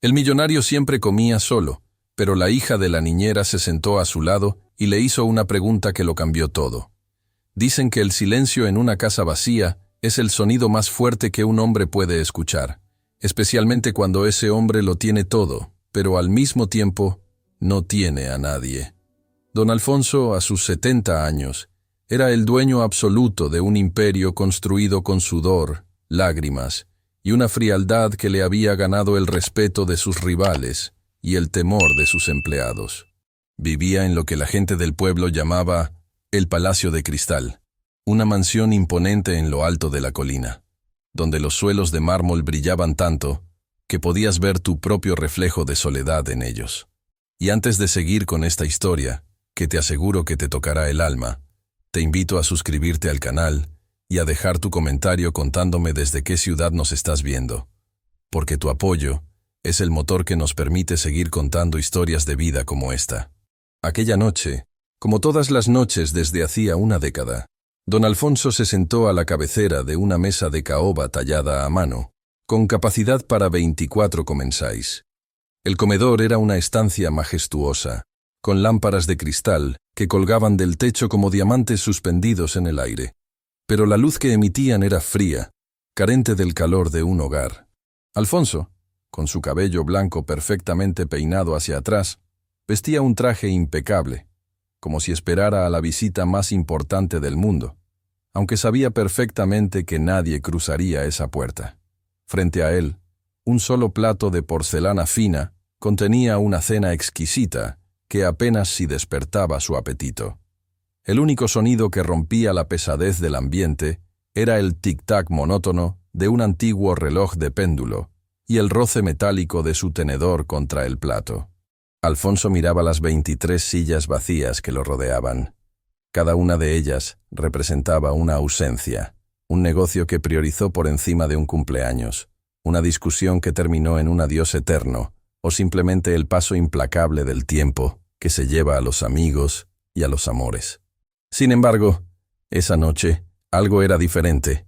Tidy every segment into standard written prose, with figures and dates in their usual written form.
El millonario siempre comía solo, pero la hija de la niñera se sentó a su lado y le hizo una pregunta que lo cambió todo. Dicen que el silencio en una casa vacía es el sonido más fuerte que un hombre puede escuchar, especialmente cuando ese hombre lo tiene todo, pero al mismo tiempo no tiene a nadie. Don Alfonso, a sus 70 años, era el dueño absoluto de un imperio construido con sudor, lágrimas y una frialdad que le había ganado el respeto de sus rivales y el temor de sus empleados. Vivía en lo que la gente del pueblo llamaba el Palacio de Cristal, una mansión imponente en lo alto de la colina, donde los suelos de mármol brillaban tanto que podías ver tu propio reflejo de soledad en ellos. Y antes de seguir con esta historia, que te aseguro que te tocará el alma, te invito a suscribirte al canal y a dejar tu comentario contándome desde qué ciudad nos estás viendo, porque tu apoyo es el motor que nos permite seguir contando historias de vida como esta. Aquella noche, como todas las noches desde hacía una década, don Alfonso se sentó a la cabecera de una mesa de caoba tallada a mano, con capacidad para 24 comensais. El comedor era una estancia majestuosa, con lámparas de cristal que colgaban del techo como diamantes suspendidos en el aire. Pero la luz que emitían era fría, carente del calor de un hogar. Alfonso, con su cabello blanco perfectamente peinado hacia atrás, vestía un traje impecable, como si esperara a la visita más importante del mundo, aunque sabía perfectamente que nadie cruzaría esa puerta. Frente a él, un solo plato de porcelana fina contenía una cena exquisita que apenas si despertaba su apetito. El único sonido que rompía la pesadez del ambiente era el tic-tac monótono de un antiguo reloj de péndulo y el roce metálico de su tenedor contra el plato. Alfonso miraba las 23 sillas vacías que lo rodeaban. Cada una de ellas representaba una ausencia, un negocio que priorizó por encima de un cumpleaños, una discusión que terminó en un adiós eterno, o simplemente el paso implacable del tiempo que se lleva a los amigos y a los amores. Sin embargo, esa noche, algo era diferente.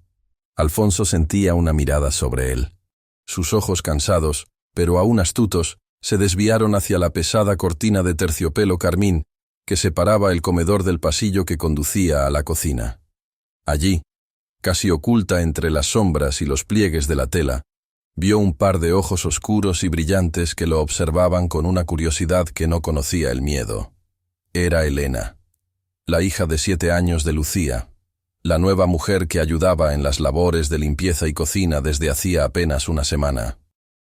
Alfonso sentía una mirada sobre él. Sus ojos cansados, pero aún astutos, se desviaron hacia la pesada cortina de terciopelo carmín que separaba el comedor del pasillo que conducía a la cocina. Allí, casi oculta entre las sombras y los pliegues de la tela, vio un par de ojos oscuros y brillantes que lo observaban con una curiosidad que no conocía el miedo. Era Elena, la hija de 7 años de Lucía, la nueva mujer que ayudaba en las labores de limpieza y cocina desde hacía apenas una semana.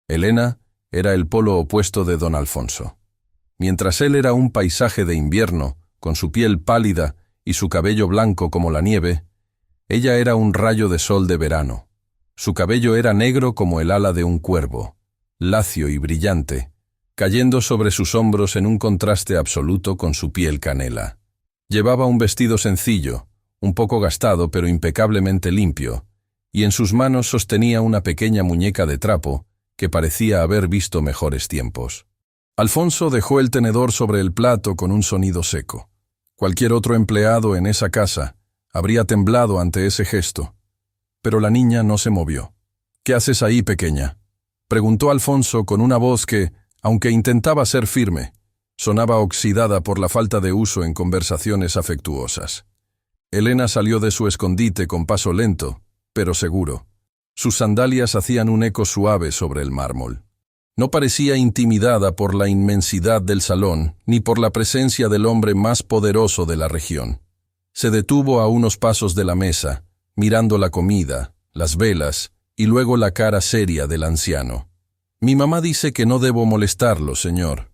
Elena era el polo opuesto de don Alfonso. Mientras él era un paisaje de invierno, con su piel pálida y su cabello blanco como la nieve, ella era un rayo de sol de verano. Su cabello era negro como el ala de un cuervo, lacio y brillante, cayendo sobre sus hombros en un contraste absoluto con su piel canela. Llevaba un vestido sencillo, un poco gastado pero impecablemente limpio, y en sus manos sostenía una pequeña muñeca de trapo que parecía haber visto mejores tiempos. Alfonso dejó el tenedor sobre el plato con un sonido seco. Cualquier otro empleado en esa casa habría temblado ante ese gesto, pero la niña no se movió. «¿Qué haces ahí, pequeña?», preguntó Alfonso con una voz que, aunque intentaba ser firme, sonaba oxidada por la falta de uso en conversaciones afectuosas. Elena salió de su escondite con paso lento, pero seguro. Sus sandalias hacían un eco suave sobre el mármol. No parecía intimidada por la inmensidad del salón, ni por la presencia del hombre más poderoso de la región. Se detuvo a unos pasos de la mesa, mirando la comida, las velas y luego la cara seria del anciano. «Mi mamá dice que no debo molestarlo, señor»,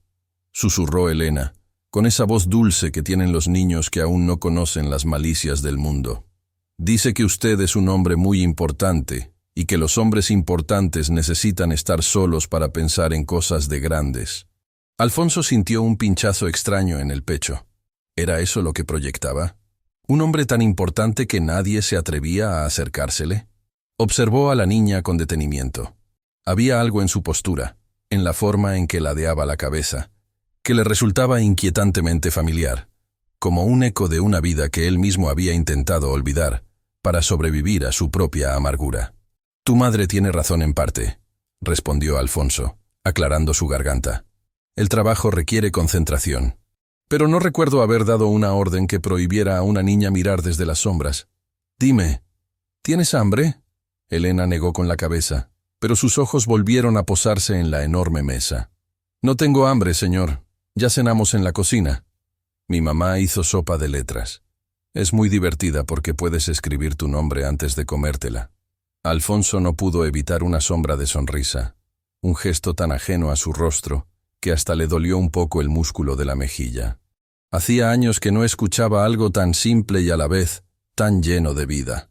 susurró Elena, con esa voz dulce que tienen los niños que aún no conocen las malicias del mundo. «Dice que usted es un hombre muy importante y que los hombres importantes necesitan estar solos para pensar en cosas de grandes». Alfonso sintió un pinchazo extraño en el pecho. ¿Era eso lo que proyectaba? ¿Un hombre tan importante que nadie se atrevía a acercársele? Observó a la niña con detenimiento. Había algo en su postura, en la forma en que ladeaba la cabeza, que le resultaba inquietantemente familiar, como un eco de una vida que él mismo había intentado olvidar, para sobrevivir a su propia amargura. «Tu madre tiene razón en parte», respondió Alfonso, aclarando su garganta. El trabajo requiere concentración. Pero no recuerdo haber dado una orden que prohibiera a una niña mirar desde las sombras. Dime, ¿tienes hambre? Elena negó con la cabeza, pero sus ojos volvieron a posarse en la enorme mesa. No tengo hambre, señor. Ya cenamos en la cocina. Mi mamá hizo sopa de letras. Es muy divertida porque puedes escribir tu nombre antes de comértela. Alfonso no pudo evitar una sombra de sonrisa, un gesto tan ajeno a su rostro que hasta le dolió un poco el músculo de la mejilla. Hacía años que no escuchaba algo tan simple y a la vez tan lleno de vida.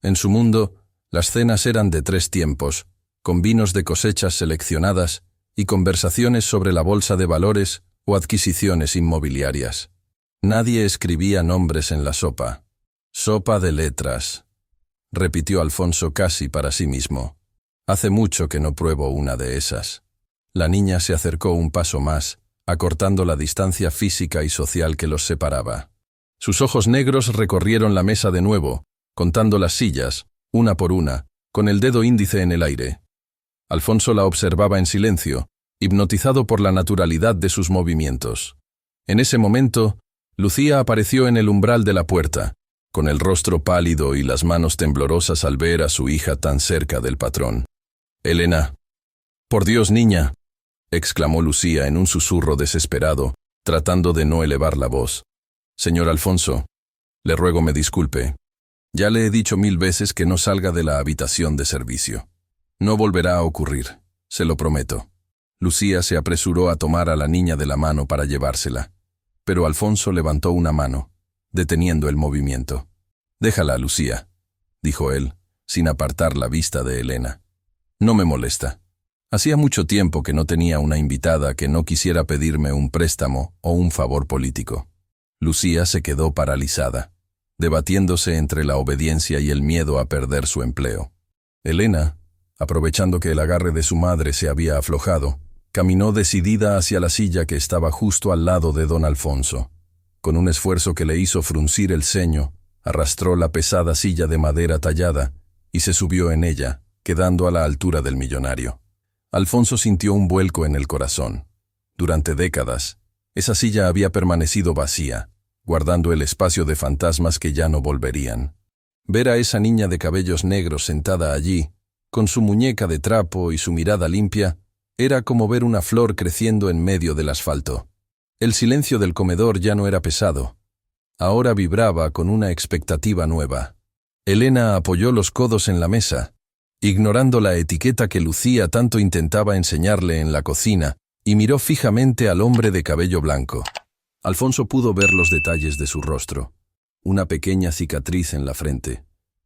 En su mundo, las cenas eran de 3 tiempos, con vinos de cosechas seleccionadas y conversaciones sobre la bolsa de valores o adquisiciones inmobiliarias. Nadie escribía nombres en la sopa. Sopa de letras, repitió Alfonso casi para sí mismo. Hace mucho que no pruebo una de esas. La niña se acercó un paso más, acortando la distancia física y social que los separaba. Sus ojos negros recorrieron la mesa de nuevo, contando las sillas, una por una, con el dedo índice en el aire. Alfonso la observaba en silencio, hipnotizado por la naturalidad de sus movimientos. En ese momento, Lucía apareció en el umbral de la puerta, con el rostro pálido y las manos temblorosas al ver a su hija tan cerca del patrón. «Elena». «Por Dios, niña», exclamó Lucía en un susurro desesperado, tratando de no elevar la voz. «Señor Alfonso, le ruego me disculpe. Ya le he dicho 1000 veces que no salga de la habitación de servicio. No volverá a ocurrir, se lo prometo». Lucía se apresuró a tomar a la niña de la mano para llevársela, pero Alfonso levantó una mano, deteniendo el movimiento. «Déjala, Lucía», dijo él, sin apartar la vista de Elena. «No me molesta. Hacía mucho tiempo que no tenía una invitada que no quisiera pedirme un préstamo o un favor político». Lucía se quedó paralizada, debatiéndose entre la obediencia y el miedo a perder su empleo. Elena, aprovechando que el agarre de su madre se había aflojado, caminó decidida hacia la silla que estaba justo al lado de don Alfonso. Con un esfuerzo que le hizo fruncir el ceño, arrastró la pesada silla de madera tallada y se subió en ella, quedando a la altura del millonario. Alfonso sintió un vuelco en el corazón. Durante décadas, esa silla había permanecido vacía, guardando el espacio de fantasmas que ya no volverían. Ver a esa niña de cabellos negros sentada allí, con su muñeca de trapo y su mirada limpia, era como ver una flor creciendo en medio del asfalto. El silencio del comedor ya no era pesado. Ahora vibraba con una expectativa nueva. Elena apoyó los codos en la mesa, ignorando la etiqueta que Lucía tanto intentaba enseñarle en la cocina, y miró fijamente al hombre de cabello blanco. Alfonso pudo ver los detalles de su rostro. Una pequeña cicatriz en la frente,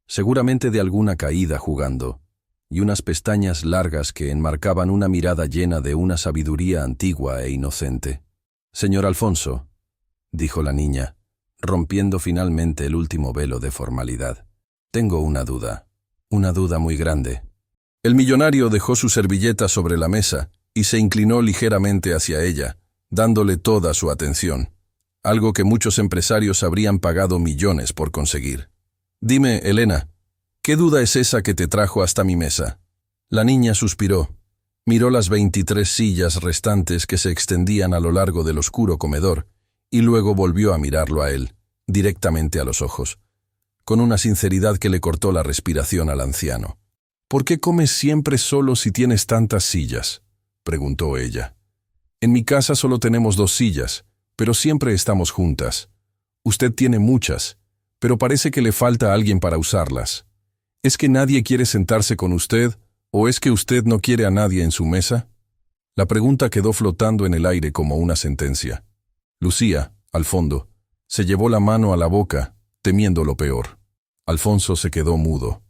seguramente de alguna caída jugando, y unas pestañas largas que enmarcaban una mirada llena de una sabiduría antigua e inocente. «Señor Alfonso», dijo la niña, rompiendo finalmente el último velo de formalidad. «Tengo una duda muy grande». El millonario dejó su servilleta sobre la mesa y se inclinó ligeramente hacia ella, dándole toda su atención, algo que muchos empresarios habrían pagado millones por conseguir. «Dime, Elena, ¿qué duda es esa que te trajo hasta mi mesa?» La niña suspiró, miró las 23 sillas restantes que se extendían a lo largo del oscuro comedor y luego volvió a mirarlo a él, directamente a los ojos, con una sinceridad que le cortó la respiración al anciano. «¿Por qué comes siempre solo si tienes tantas sillas?», preguntó ella. «En mi casa solo tenemos 2 sillas, pero siempre estamos juntas. Usted tiene muchas, pero parece que le falta alguien para usarlas. ¿Es que nadie quiere sentarse con usted, o es que usted no quiere a nadie en su mesa?» La pregunta quedó flotando en el aire como una sentencia. Lucía, al fondo, se llevó la mano a la boca, temiendo lo peor. Alfonso se quedó mudo.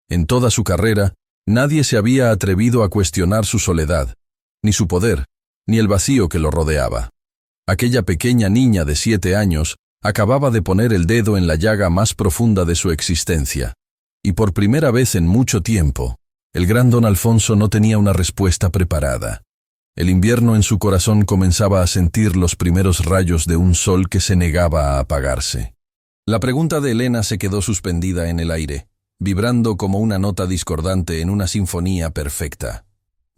En toda su carrera, nadie se había atrevido a cuestionar su soledad, ni su poder, ni el vacío que lo rodeaba. Aquella pequeña niña de 7 años acababa de poner el dedo en la llaga más profunda de su existencia, y por primera vez en mucho tiempo, el gran don Alfonso no tenía una respuesta preparada. El invierno en su corazón comenzaba a sentir los primeros rayos de un sol que se negaba a apagarse. La pregunta de Elena se quedó suspendida en el aire, vibrando como una nota discordante en una sinfonía perfecta.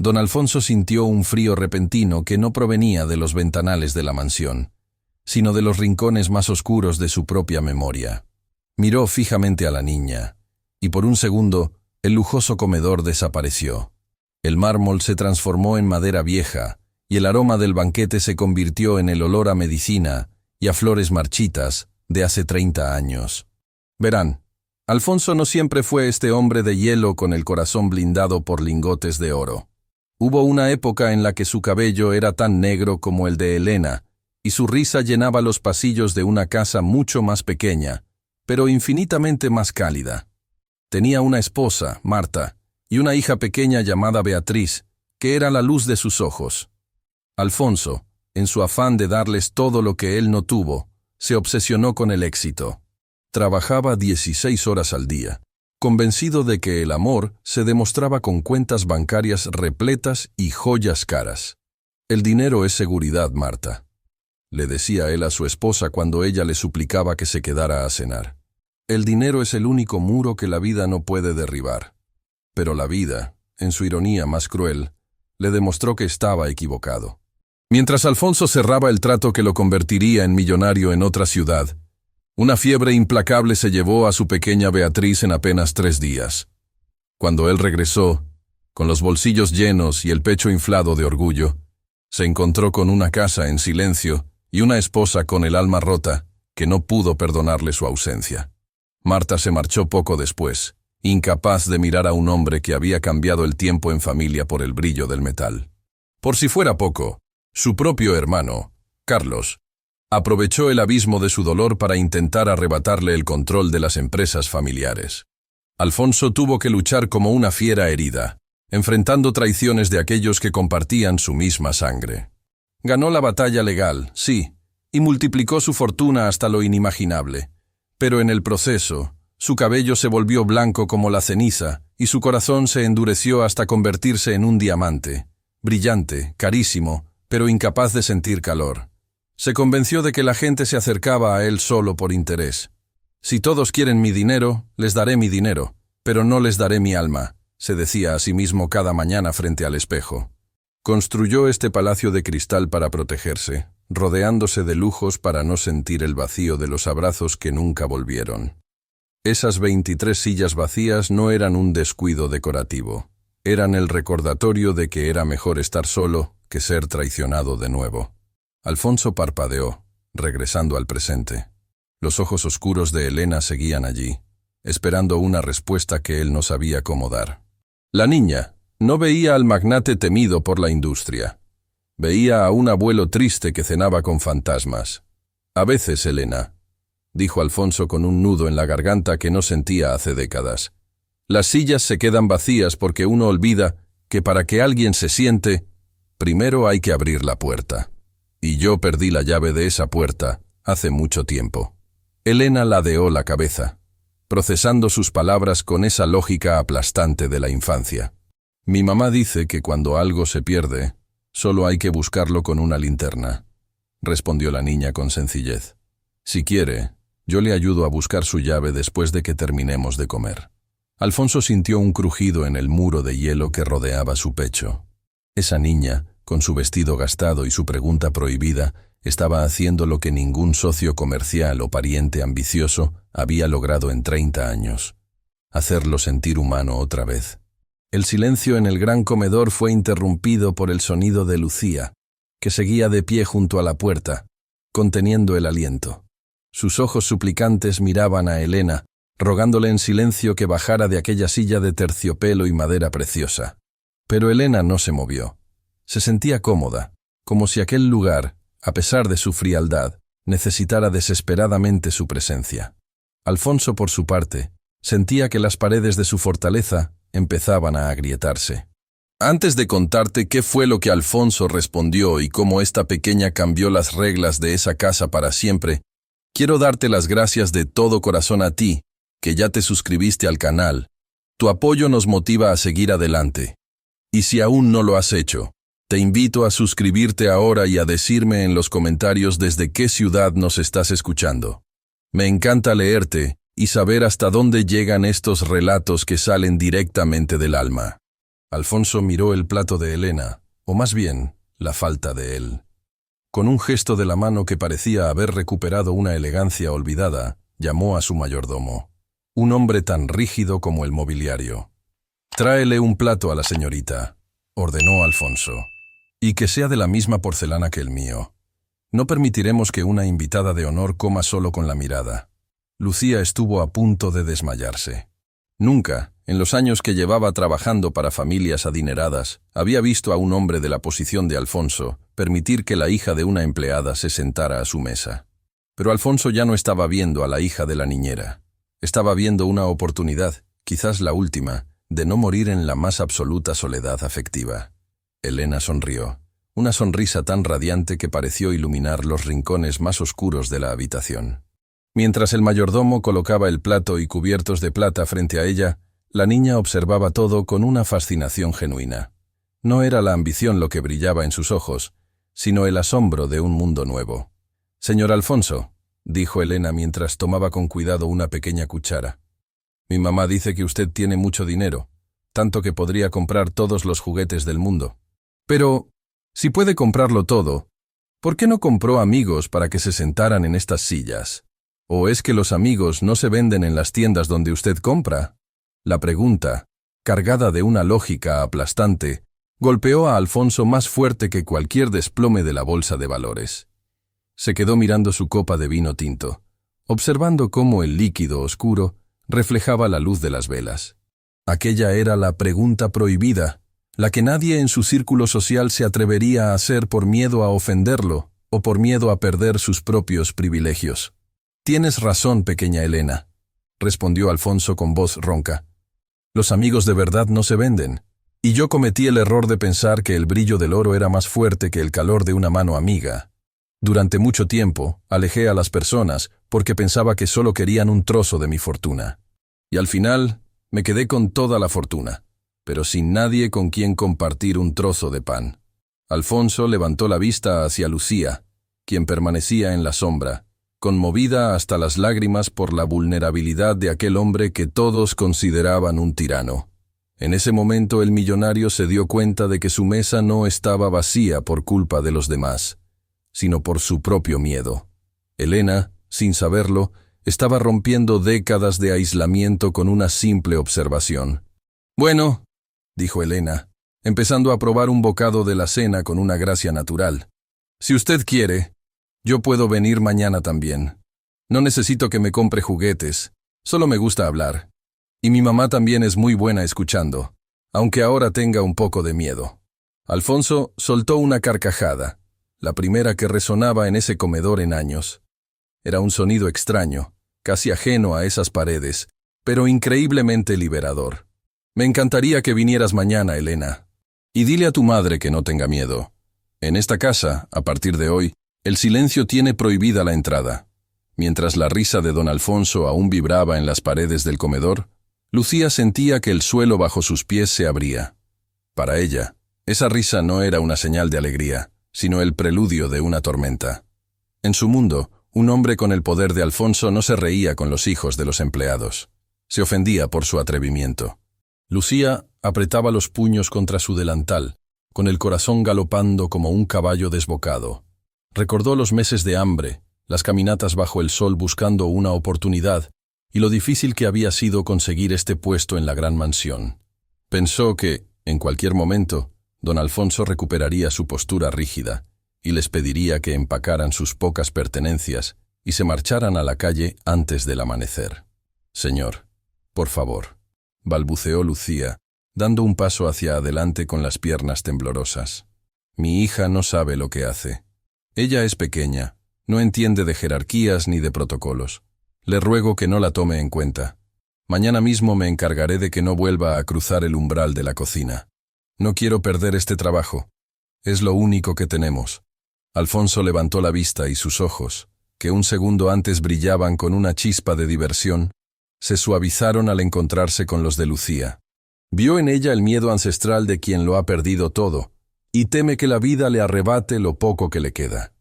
Don Alfonso sintió un frío repentino que no provenía de los ventanales de la mansión, sino de los rincones más oscuros de su propia memoria. Miró fijamente a la niña, y por un segundo el lujoso comedor desapareció. El mármol se transformó en madera vieja, y el aroma del banquete se convirtió en el olor a medicina y a flores marchitas de hace 30 años. Verán, Alfonso no siempre fue este hombre de hielo con el corazón blindado por lingotes de oro. Hubo una época en la que su cabello era tan negro como el de Elena, y su risa llenaba los pasillos de una casa mucho más pequeña, pero infinitamente más cálida. Tenía una esposa, Marta, y una hija pequeña llamada Beatriz, que era la luz de sus ojos. Alfonso, en su afán de darles todo lo que él no tuvo, se obsesionó con el éxito. Trabajaba 16 horas al día, convencido de que el amor se demostraba con cuentas bancarias repletas y joyas caras. «El dinero es seguridad, Marta», le decía él a su esposa cuando ella le suplicaba que se quedara a cenar. «El dinero es el único muro que la vida no puede derribar». Pero la vida, en su ironía más cruel, le demostró que estaba equivocado. Mientras Alfonso cerraba el trato que lo convertiría en millonario en otra ciudad, una fiebre implacable se llevó a su pequeña Beatriz en apenas 3 días. Cuando él regresó, con los bolsillos llenos y el pecho inflado de orgullo, se encontró con una casa en silencio y una esposa con el alma rota que no pudo perdonarle su ausencia. Marta se marchó poco después, incapaz de mirar a un hombre que había cambiado el tiempo en familia por el brillo del metal. Por si fuera poco, su propio hermano, Carlos, aprovechó el abismo de su dolor para intentar arrebatarle el control de las empresas familiares. Alfonso tuvo que luchar como una fiera herida, enfrentando traiciones de aquellos que compartían su misma sangre. Ganó la batalla legal, sí, y multiplicó su fortuna hasta lo inimaginable, pero en el proceso, su cabello se volvió blanco como la ceniza y su corazón se endureció hasta convertirse en un diamante, brillante, carísimo, pero incapaz de sentir calor. Se convenció de que la gente se acercaba a él solo por interés. «Si todos quieren mi dinero, les daré mi dinero, pero no les daré mi alma», se decía a sí mismo cada mañana frente al espejo. Construyó este palacio de cristal para protegerse, rodeándose de lujos para no sentir el vacío de los abrazos que nunca volvieron. Esas 23 sillas vacías no eran un descuido decorativo, eran el recordatorio de que era mejor estar solo que ser traicionado de nuevo. Alfonso parpadeó, regresando al presente. Los ojos oscuros de Elena seguían allí, esperando una respuesta que él no sabía cómo dar. La niña no veía al magnate temido por la industria. Veía a un abuelo triste que cenaba con fantasmas. «A veces, Elena», dijo Alfonso con un nudo en la garganta que no sentía hace décadas, «las sillas se quedan vacías porque uno olvida que para que alguien se siente, primero hay que abrir la puerta. Y yo perdí la llave de esa puerta hace mucho tiempo». Elena ladeó la cabeza, procesando sus palabras con esa lógica aplastante de la infancia. «Mi mamá dice que cuando algo se pierde, solo hay que buscarlo con una linterna», respondió la niña con sencillez. «Si quiere, yo le ayudo a buscar su llave después de que terminemos de comer». Alfonso sintió un crujido en el muro de hielo que rodeaba su pecho. Esa niña, con su vestido gastado y su pregunta prohibida, estaba haciendo lo que ningún socio comercial o pariente ambicioso había logrado en 30 años. Hacerlo sentir humano otra vez. El silencio en el gran comedor fue interrumpido por el sonido de Lucía, que seguía de pie junto a la puerta, conteniendo el aliento. Sus ojos suplicantes miraban a Elena, rogándole en silencio que bajara de aquella silla de terciopelo y madera preciosa. Pero Elena no se movió. Se sentía cómoda, como si aquel lugar, a pesar de su frialdad, necesitara desesperadamente su presencia. Alfonso, por su parte, sentía que las paredes de su fortaleza empezaban a agrietarse. Antes de contarte qué fue lo que Alfonso respondió y cómo esta pequeña cambió las reglas de esa casa para siempre, quiero darte las gracias de todo corazón a ti, que ya te suscribiste al canal. Tu apoyo nos motiva a seguir adelante. Y si aún no lo has hecho, te invito a suscribirte ahora y a decirme en los comentarios desde qué ciudad nos estás escuchando. Me encanta leerte y saber hasta dónde llegan estos relatos que salen directamente del alma. Alfonso miró el plato de Elena, o más bien, la falta de él. Con un gesto de la mano que parecía haber recuperado una elegancia olvidada, llamó a su mayordomo. Un hombre tan rígido como el mobiliario. «Tráele un plato a la señorita», ordenó Alfonso. «Y que sea de la misma porcelana que el mío. No permitiremos que una invitada de honor coma solo con la mirada». Lucía estuvo a punto de desmayarse. Nunca, en los años que llevaba trabajando para familias adineradas, había visto a un hombre de la posición de Alfonso permitir que la hija de una empleada se sentara a su mesa. Pero Alfonso ya no estaba viendo a la hija de la niñera. Estaba viendo una oportunidad, quizás la última, de no morir en la más absoluta soledad afectiva. Elena sonrió, una sonrisa tan radiante que pareció iluminar los rincones más oscuros de la habitación. Mientras el mayordomo colocaba el plato y cubiertos de plata frente a ella, la niña observaba todo con una fascinación genuina. No era la ambición lo que brillaba en sus ojos, sino el asombro de un mundo nuevo. «Señor Alfonso», dijo Elena mientras tomaba con cuidado una pequeña cuchara, «mi mamá dice que usted tiene mucho dinero, tanto que podría comprar todos los juguetes del mundo. Pero, si puede comprarlo todo, ¿por qué no compró amigos para que se sentaran en estas sillas? ¿O es que los amigos no se venden en las tiendas donde usted compra?» La pregunta, cargada de una lógica aplastante, golpeó a Alfonso más fuerte que cualquier desplome de la bolsa de valores. Se quedó mirando su copa de vino tinto, observando cómo el líquido oscuro reflejaba la luz de las velas. Aquella era la pregunta prohibida, la que nadie en su círculo social se atrevería a hacer por miedo a ofenderlo o por miedo a perder sus propios privilegios. «Tienes razón, pequeña Elena», respondió Alfonso con voz ronca. «Los amigos de verdad no se venden, y yo cometí el error de pensar que el brillo del oro era más fuerte que el calor de una mano amiga. Durante mucho tiempo, alejé a las personas porque pensaba que solo querían un trozo de mi fortuna. Y al final, me quedé con toda la fortuna, pero sin nadie con quien compartir un trozo de pan». Alfonso levantó la vista hacia Lucía, quien permanecía en la sombra, conmovida hasta las lágrimas por la vulnerabilidad de aquel hombre que todos consideraban un tirano. En ese momento el millonario se dio cuenta de que su mesa no estaba vacía por culpa de los demás, sino por su propio miedo. Elena, sin saberlo, estaba rompiendo décadas de aislamiento con una simple observación. «Bueno», dijo Elena, empezando a probar un bocado de la cena con una gracia natural, «si usted quiere, yo puedo venir mañana también. No necesito que me compre juguetes, solo me gusta hablar. Y mi mamá también es muy buena escuchando, aunque ahora tenga un poco de miedo». Alfonso soltó una carcajada, la primera que resonaba en ese comedor en años. Era un sonido extraño, casi ajeno a esas paredes, pero increíblemente liberador. «Me encantaría que vinieras mañana, Elena. Y dile a tu madre que no tenga miedo. En esta casa, a partir de hoy, el silencio tiene prohibida la entrada». Mientras la risa de don Alfonso aún vibraba en las paredes del comedor, Lucía sentía que el suelo bajo sus pies se abría. Para ella, esa risa no era una señal de alegría, sino el preludio de una tormenta. En su mundo, un hombre con el poder de Alfonso no se reía con los hijos de los empleados. Se ofendía por su atrevimiento. Lucía apretaba los puños contra su delantal, con el corazón galopando como un caballo desbocado. Recordó los meses de hambre, las caminatas bajo el sol buscando una oportunidad, y lo difícil que había sido conseguir este puesto en la gran mansión. Pensó que, en cualquier momento, don Alfonso recuperaría su postura rígida, y les pediría que empacaran sus pocas pertenencias y se marcharan a la calle antes del amanecer. «Señor, por favor», balbuceó Lucía, dando un paso hacia adelante con las piernas temblorosas. «Mi hija no sabe lo que hace. Ella es pequeña, no entiende de jerarquías ni de protocolos. Le ruego que no la tome en cuenta. Mañana mismo me encargaré de que no vuelva a cruzar el umbral de la cocina. No quiero perder este trabajo. Es lo único que tenemos». Alfonso levantó la vista y sus ojos, que un segundo antes brillaban con una chispa de diversión, se suavizaron al encontrarse con los de Lucía. Vio en ella el miedo ancestral de quien lo ha perdido todo, y teme que la vida le arrebate lo poco que le queda.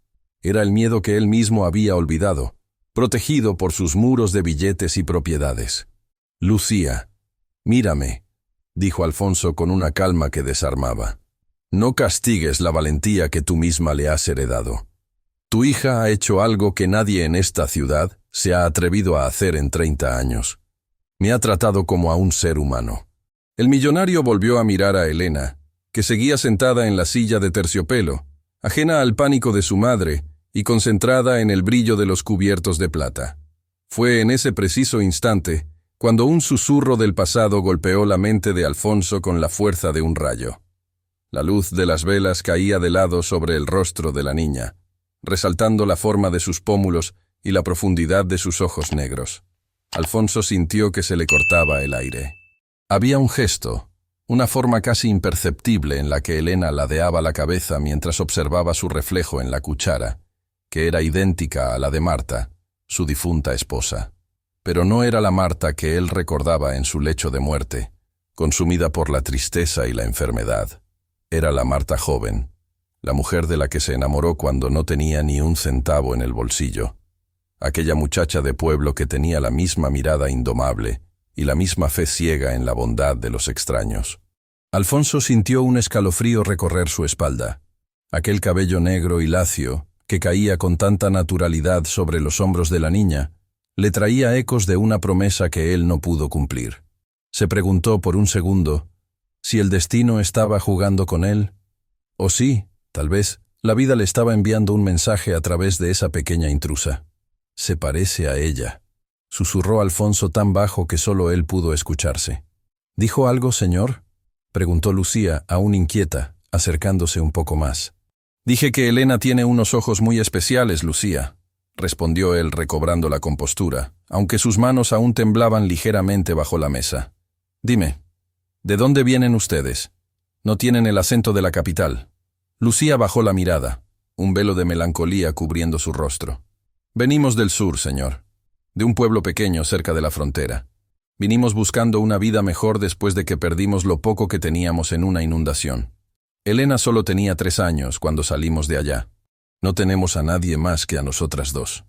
Era el miedo que él mismo había olvidado, protegido por sus muros de billetes y propiedades. «Lucía, mírame», dijo Alfonso con una calma que desarmaba. No castigues la valentía que tú misma le has heredado. Tu hija ha hecho algo que nadie en esta ciudad se ha atrevido a hacer en 30 años. Me ha tratado como a un ser humano. El millonario volvió a mirar a Elena, que seguía sentada en la silla de terciopelo, ajena al pánico de su madre y concentrada en el brillo de los cubiertos de plata. Fue en ese preciso instante cuando un susurro del pasado golpeó la mente de Alfonso con la fuerza de un rayo. La luz de las velas caía de lado sobre el rostro de la niña, resaltando la forma de sus pómulos y la profundidad de sus ojos negros. Alfonso sintió que se le cortaba el aire. Había un gesto, una forma casi imperceptible en la que Elena ladeaba la cabeza mientras observaba su reflejo en la cuchara, que era idéntica a la de Marta, su difunta esposa. Pero no era la Marta que él recordaba en su lecho de muerte, consumida por la tristeza y la enfermedad. Era la Marta joven, la mujer de la que se enamoró cuando no tenía ni un centavo en el bolsillo. Aquella muchacha de pueblo que tenía la misma mirada indomable y la misma fe ciega en la bondad de los extraños. Alfonso sintió un escalofrío recorrer su espalda. Aquel cabello negro y lacio, que caía con tanta naturalidad sobre los hombros de la niña, le traía ecos de una promesa que él no pudo cumplir. Se preguntó por un segundo si el destino estaba jugando con él, o si, tal vez, la vida le estaba enviando un mensaje a través de esa pequeña intrusa. «Se parece a ella», susurró Alfonso tan bajo que solo él pudo escucharse. «¿Dijo algo, señor?», preguntó Lucía, aún inquieta, acercándose un poco más. «Dije que Elena tiene unos ojos muy especiales, Lucía», respondió él recobrando la compostura, aunque sus manos aún temblaban ligeramente bajo la mesa. «Dime, ¿de dónde vienen ustedes? No tienen el acento de la capital». Lucía bajó la mirada, un velo de melancolía cubriendo su rostro. «Venimos del sur, señor, de un pueblo pequeño cerca de la frontera. Vinimos buscando una vida mejor después de que perdimos lo poco que teníamos en una inundación. Elena solo tenía 3 años cuando salimos de allá. No tenemos a nadie más que a nosotras dos».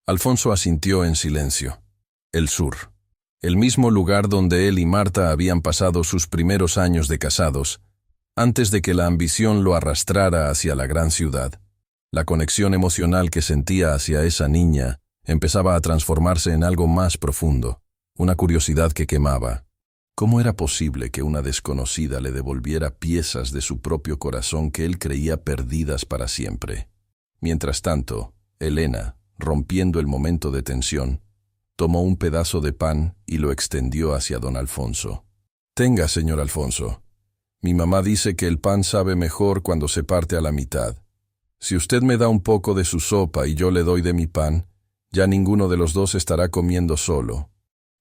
Alfonso asintió en silencio. El sur. El mismo lugar donde él y Marta habían pasado sus primeros años de casados, antes de que la ambición lo arrastrara hacia la gran ciudad. La conexión emocional que sentía hacia esa niña empezaba a transformarse en algo más profundo, una curiosidad que quemaba. ¿Cómo era posible que una desconocida le devolviera piezas de su propio corazón que él creía perdidas para siempre? Mientras tanto, Elena, rompiendo el momento de tensión, tomó un pedazo de pan y lo extendió hacia don Alfonso. «Tenga, señor Alfonso. Mi mamá dice que el pan sabe mejor cuando se parte a la mitad. Si usted me da un poco de su sopa y yo le doy de mi pan, ya ninguno de los dos estará comiendo solo».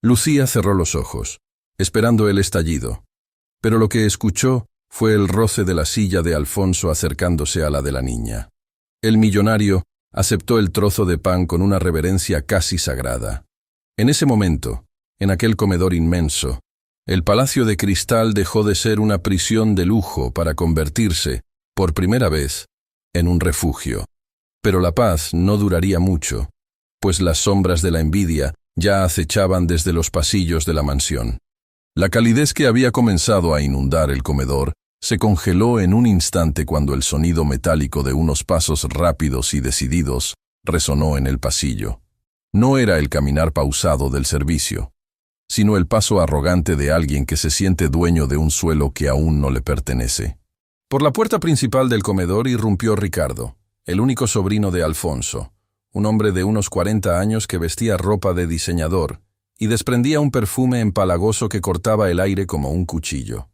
Lucía cerró los ojos, esperando el estallido, pero lo que escuchó fue el roce de la silla de Alfonso acercándose a la de la niña. El millonario aceptó el trozo de pan con una reverencia casi sagrada. En ese momento, en aquel comedor inmenso, el Palacio de Cristal dejó de ser una prisión de lujo para convertirse, por primera vez, en un refugio. Pero la paz no duraría mucho, pues las sombras de la envidia ya acechaban desde los pasillos de la mansión. La calidez que había comenzado a inundar el comedor se congeló en un instante cuando el sonido metálico de unos pasos rápidos y decididos resonó en el pasillo. No era el caminar pausado del servicio, sino el paso arrogante de alguien que se siente dueño de un suelo que aún no le pertenece. Por la puerta principal del comedor irrumpió Ricardo, el único sobrino de Alfonso, un hombre de unos 40 años que vestía ropa de diseñador y desprendía un perfume empalagoso que cortaba el aire como un cuchillo.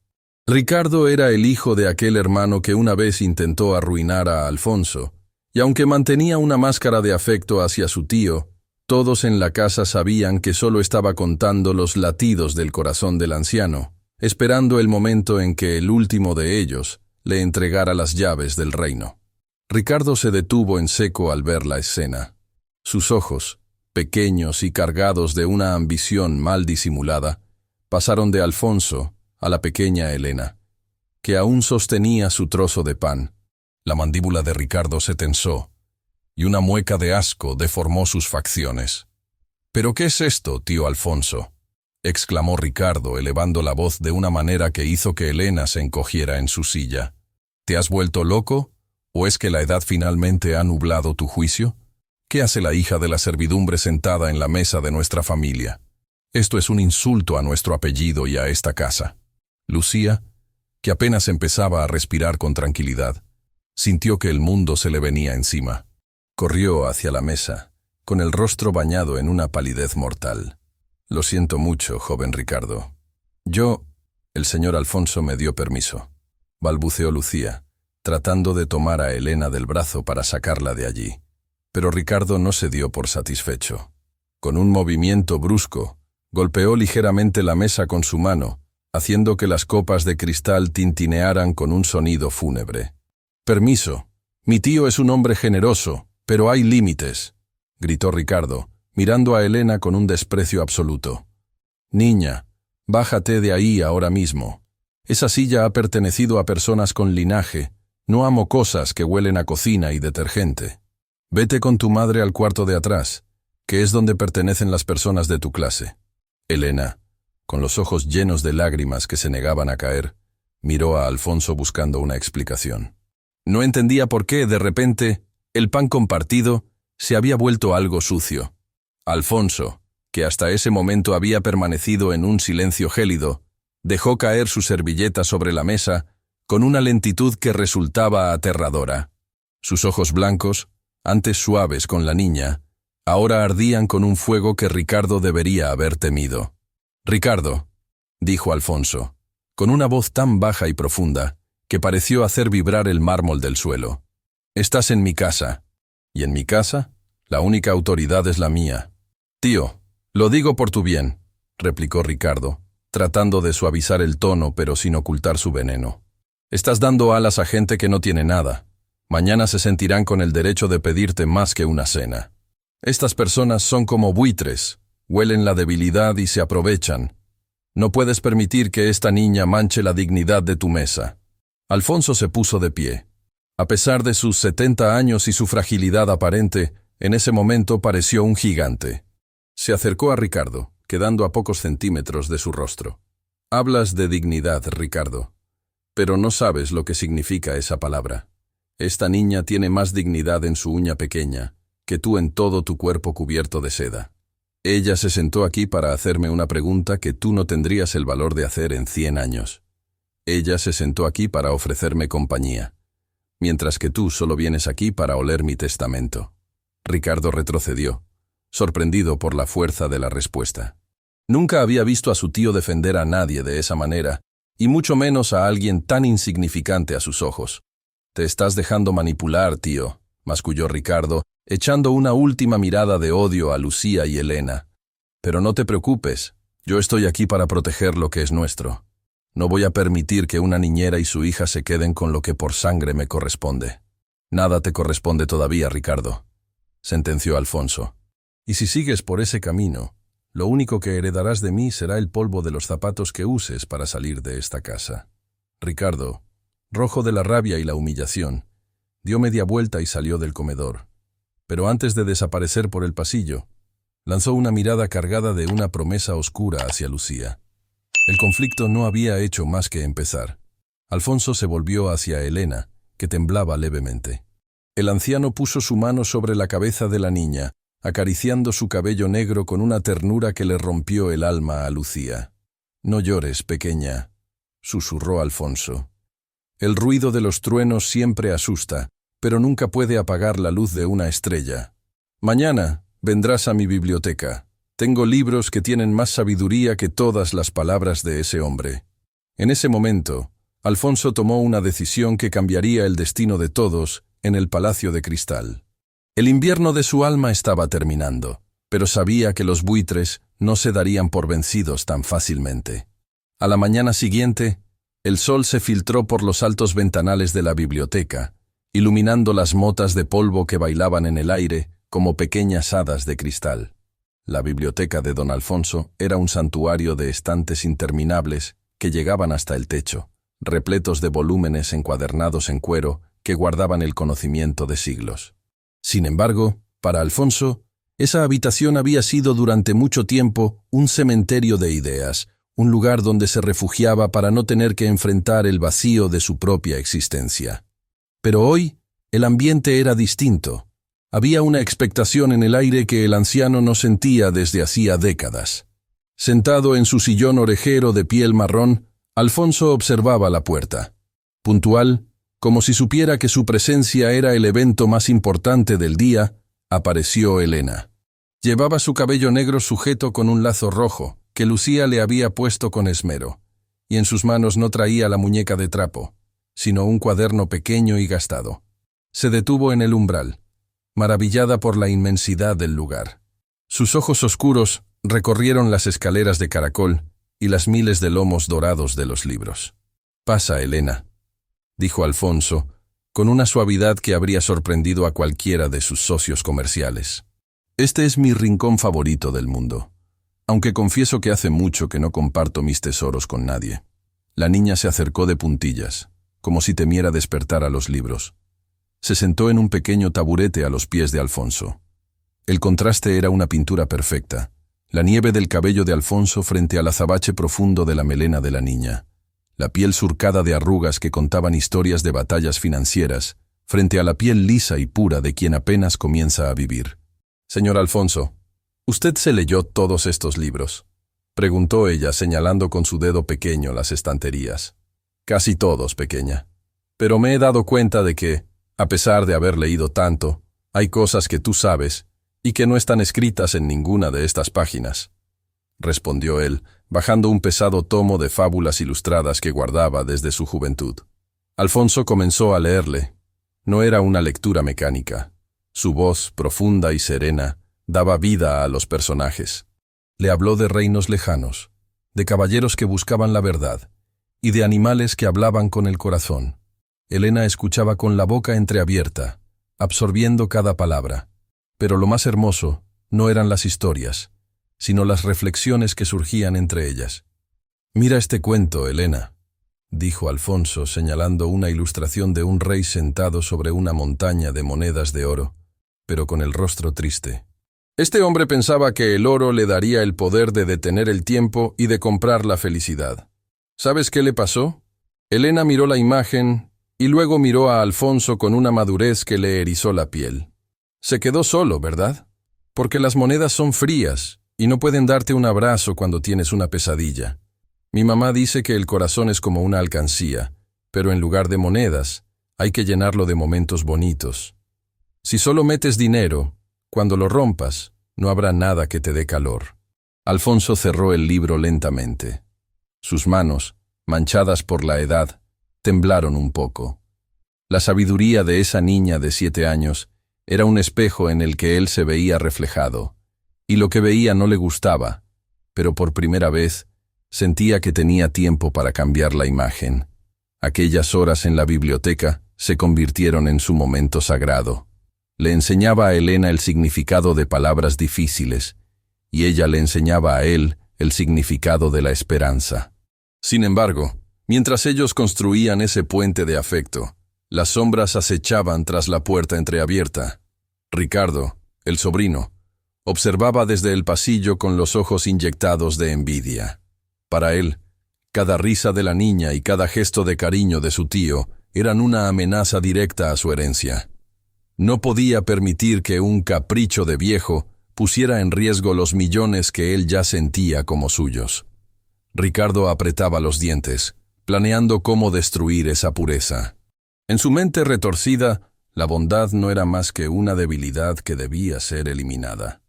Ricardo era el hijo de aquel hermano que una vez intentó arruinar a Alfonso, y aunque mantenía una máscara de afecto hacia su tío, todos en la casa sabían que solo estaba contando los latidos del corazón del anciano, esperando el momento en que el último de ellos le entregara las llaves del reino. Ricardo se detuvo en seco al ver la escena. Sus ojos, pequeños y cargados de una ambición mal disimulada, pasaron de Alfonso a la pequeña Elena, que aún sostenía su trozo de pan. La mandíbula de Ricardo se tensó, y una mueca de asco deformó sus facciones. «¿Pero qué es esto, tío Alfonso?», exclamó Ricardo, elevando la voz de una manera que hizo que Elena se encogiera en su silla. ¿Te has vuelto loco? ¿O es que la edad finalmente ha nublado tu juicio? ¿Qué hace la hija de la servidumbre sentada en la mesa de nuestra familia? Esto es un insulto a nuestro apellido y a esta casa. Lucía, que apenas empezaba a respirar con tranquilidad, sintió que el mundo se le venía encima. Corrió hacia la mesa, con el rostro bañado en una palidez mortal. Lo siento mucho, joven Ricardo. El señor Alfonso me dio permiso, balbuceó Lucía, tratando de tomar a Elena del brazo para sacarla de allí. Pero Ricardo no se dio por satisfecho. Con un movimiento brusco, golpeó ligeramente la mesa con su mano, haciendo que las copas de cristal tintinearan con un sonido fúnebre. «Permiso. Mi tío es un hombre generoso, pero hay límites», gritó Ricardo, mirando a Elena con un desprecio absoluto. «Niña, bájate de ahí ahora mismo. Esa silla ha pertenecido a personas con linaje, no a mocosas que huelen a cocina y detergente. Vete con tu madre al cuarto de atrás, que es donde pertenecen las personas de tu clase». Elena, con los ojos llenos de lágrimas que se negaban a caer, miró a Alfonso buscando una explicación. No entendía por qué, de repente, el pan compartido se había vuelto algo sucio. Alfonso, que hasta ese momento había permanecido en un silencio gélido, dejó caer su servilleta sobre la mesa con una lentitud que resultaba aterradora. Sus ojos blancos, antes suaves con la niña, ahora ardían con un fuego que Ricardo debería haber temido. «Ricardo», dijo Alfonso, con una voz tan baja y profunda que pareció hacer vibrar el mármol del suelo. «Estás en mi casa. ¿Y en mi casa? La única autoridad es la mía». «Tío, lo digo por tu bien», replicó Ricardo, tratando de suavizar el tono pero sin ocultar su veneno. «Estás dando alas a gente que no tiene nada. Mañana se sentirán con el derecho de pedirte más que una cena. Estas personas son como buitres, huelen la debilidad y se aprovechan. No puedes permitir que esta niña manche la dignidad de tu mesa». Alfonso se puso de pie. A pesar de sus 70 años y su fragilidad aparente, en ese momento pareció un gigante. Se acercó a Ricardo, quedando a pocos centímetros de su rostro. «Hablas de dignidad, Ricardo, pero no sabes lo que significa esa palabra. Esta niña tiene más dignidad en su uña pequeña que tú en todo tu cuerpo cubierto de seda. Ella se sentó aquí para hacerme una pregunta que tú no tendrías el valor de hacer en 100 años. Ella se sentó aquí para ofrecerme compañía, mientras que tú solo vienes aquí para oler mi testamento». Ricardo retrocedió, sorprendido por la fuerza de la respuesta. Nunca había visto a su tío defender a nadie de esa manera, y mucho menos a alguien tan insignificante a sus ojos. «Te estás dejando manipular, tío», masculló Ricardo, echando una última mirada de odio a Lucía y Elena. «Pero no te preocupes, yo estoy aquí para proteger lo que es nuestro. No voy a permitir que una niñera y su hija se queden con lo que por sangre me corresponde». «Nada te corresponde todavía, Ricardo», sentenció Alfonso. «Y si sigues por ese camino, lo único que heredarás de mí será el polvo de los zapatos que uses para salir de esta casa». Ricardo, rojo de la rabia y la humillación, dio media vuelta y salió del comedor. Pero antes de desaparecer por el pasillo, lanzó una mirada cargada de una promesa oscura hacia Lucía. El conflicto no había hecho más que empezar. Alfonso se volvió hacia Elena, que temblaba levemente. El anciano puso su mano sobre la cabeza de la niña, acariciando su cabello negro con una ternura que le rompió el alma a Lucía. «No llores, pequeña», susurró Alfonso. «El ruido de los truenos siempre asusta, pero nunca puede apagar la luz de una estrella. Mañana vendrás a mi biblioteca. Tengo libros que tienen más sabiduría que todas las palabras de ese hombre». En ese momento, Alfonso tomó una decisión que cambiaría el destino de todos en el Palacio de Cristal. El invierno de su alma estaba terminando, pero sabía que los buitres no se darían por vencidos tan fácilmente. A la mañana siguiente, el sol se filtró por los altos ventanales de la biblioteca, iluminando las motas de polvo que bailaban en el aire como pequeñas hadas de cristal. La biblioteca de don Alfonso era un santuario de estantes interminables que llegaban hasta el techo, repletos de volúmenes encuadernados en cuero que guardaban el conocimiento de siglos. Sin embargo, para Alfonso, Esa habitación había sido durante mucho tiempo un cementerio de ideas, un lugar donde se refugiaba para no tener que enfrentar el vacío de su propia existencia. Pero hoy, el ambiente era distinto. Había una expectación en el aire que el anciano no sentía desde hacía décadas. Sentado en su sillón orejero de piel marrón, Alfonso observaba la puerta. Puntual, como si supiera que su presencia era el evento más importante del día, apareció Elena. Llevaba su cabello negro sujeto con un lazo rojo, que Lucía le había puesto con esmero, y en sus manos no traía la muñeca de trapo, sino un cuaderno pequeño y gastado. Se detuvo en el umbral, maravillada por la inmensidad del lugar. Sus ojos oscuros recorrieron las escaleras de caracol y las miles de lomos dorados de los libros. «Pasa, Elena», dijo Alfonso, con una suavidad que habría sorprendido a cualquiera de sus socios comerciales. «Este es mi rincón favorito del mundo, aunque confieso que hace mucho que no comparto mis tesoros con nadie». La niña se acercó de puntillas, como si temiera despertar a los libros. Se sentó en un pequeño taburete a los pies de Alfonso. El contraste era una pintura perfecta, la nieve del cabello de Alfonso frente al azabache profundo de la melena de la niña, la piel surcada de arrugas que contaban historias de batallas financieras, frente a la piel lisa y pura de quien apenas comienza a vivir. «Señor Alfonso, ¿usted se leyó todos estos libros?», preguntó ella señalando con su dedo pequeño las estanterías. «Casi todos, pequeña. Pero me he dado cuenta de que, a pesar de haber leído tanto, hay cosas que tú sabes y que no están escritas en ninguna de estas páginas», respondió él, bajando un pesado tomo de fábulas ilustradas que guardaba desde su juventud. Alfonso comenzó a leerle. No era una lectura mecánica. Su voz, profunda y serena, daba vida a los personajes. Le habló de reinos lejanos, de caballeros que buscaban la verdad, y de animales que hablaban con el corazón. Elena escuchaba con la boca entreabierta, absorbiendo cada palabra. Pero lo más hermoso no eran las historias, sino las reflexiones que surgían entre ellas. «Mira este cuento, Elena», dijo Alfonso, señalando una ilustración de un rey sentado sobre una montaña de monedas de oro, pero con el rostro triste. Este hombre pensaba que el oro le daría el poder de detener el tiempo y de comprar la felicidad. ¿Sabes qué le pasó? Elena miró la imagen y luego miró a Alfonso con una madurez que le erizó la piel. Se quedó solo, ¿verdad? Porque las monedas son frías y no pueden darte un abrazo cuando tienes una pesadilla. Mi mamá dice que el corazón es como una alcancía, pero en lugar de monedas, hay que llenarlo de momentos bonitos. Si solo metes dinero, cuando lo rompas, no habrá nada que te dé calor». Alfonso cerró el libro lentamente. Sus manos, manchadas por la edad, temblaron un poco. La sabiduría de esa niña de 7 años era un espejo en el que él se veía reflejado, y lo que veía no le gustaba, pero por primera vez sentía que tenía tiempo para cambiar la imagen. Aquellas horas en la biblioteca se convirtieron en su momento sagrado. Le enseñaba a Elena el significado de palabras difíciles, y ella le enseñaba a él el significado de la esperanza. Sin embargo, mientras ellos construían ese puente de afecto, las sombras acechaban tras la puerta entreabierta. Ricardo, el sobrino, observaba desde el pasillo con los ojos inyectados de envidia. Para él, cada risa de la niña y cada gesto de cariño de su tío eran una amenaza directa a su herencia. No podía permitir que un capricho de viejo pusiera en riesgo los millones que él ya sentía como suyos. Ricardo apretaba los dientes, planeando cómo destruir esa pureza. En su mente retorcida, la bondad no era más que una debilidad que debía ser eliminada.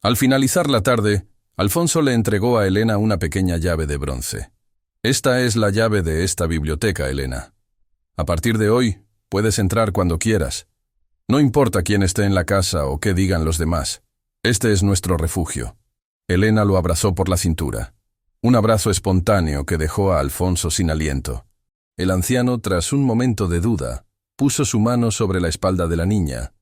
Al finalizar la tarde, Alfonso le entregó a Elena una pequeña llave de bronce. «Esta es la llave de esta biblioteca, Elena. A partir de hoy, puedes entrar cuando quieras. No importa quién esté en la casa o qué digan los demás. Este es nuestro refugio». Elena lo abrazó por la cintura. Un abrazo espontáneo que dejó a Alfonso sin aliento. El anciano, tras un momento de duda, puso su mano sobre la espalda de la niña,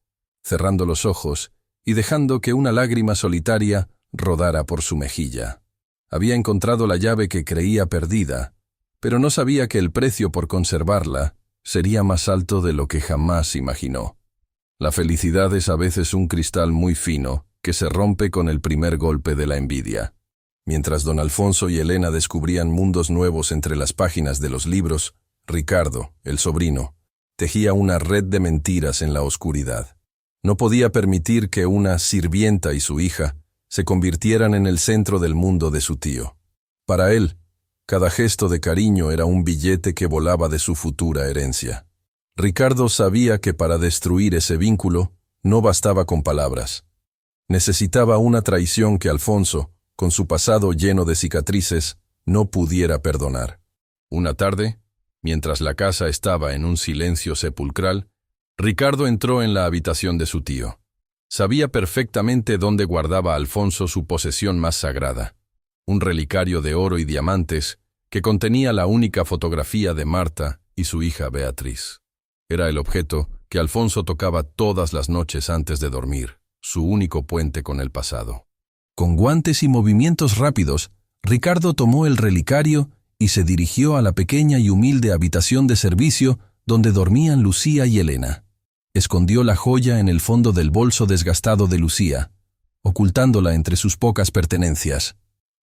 cerrando los ojos y dejando que una lágrima solitaria rodara por su mejilla. Había encontrado la llave que creía perdida, pero no sabía que el precio por conservarla sería más alto de lo que jamás imaginó. La felicidad es a veces un cristal muy fino que se rompe con el primer golpe de la envidia. Mientras don Alfonso y Elena descubrían mundos nuevos entre las páginas de los libros, Ricardo, el sobrino, tejía una red de mentiras en la oscuridad. No podía permitir que una sirvienta y su hija se convirtieran en el centro del mundo de su tío. Para él, cada gesto de cariño era un billete que volaba de su futura herencia. Ricardo sabía que para destruir ese vínculo no bastaba con palabras. Necesitaba una traición que Alfonso, con su pasado lleno de cicatrices, no pudiera perdonar. Una tarde, mientras la casa estaba en un silencio sepulcral, Ricardo entró en la habitación de su tío. Sabía perfectamente dónde guardaba Alfonso su posesión más sagrada, un relicario de oro y diamantes que contenía la única fotografía de Marta y su hija Beatriz. Era el objeto que Alfonso tocaba todas las noches antes de dormir, su único puente con el pasado. Con guantes y movimientos rápidos, Ricardo tomó el relicario y se dirigió a la pequeña y humilde habitación de servicio donde dormían Lucía y Elena. Escondió la joya en el fondo del bolso desgastado de Lucía, ocultándola entre sus pocas pertenencias.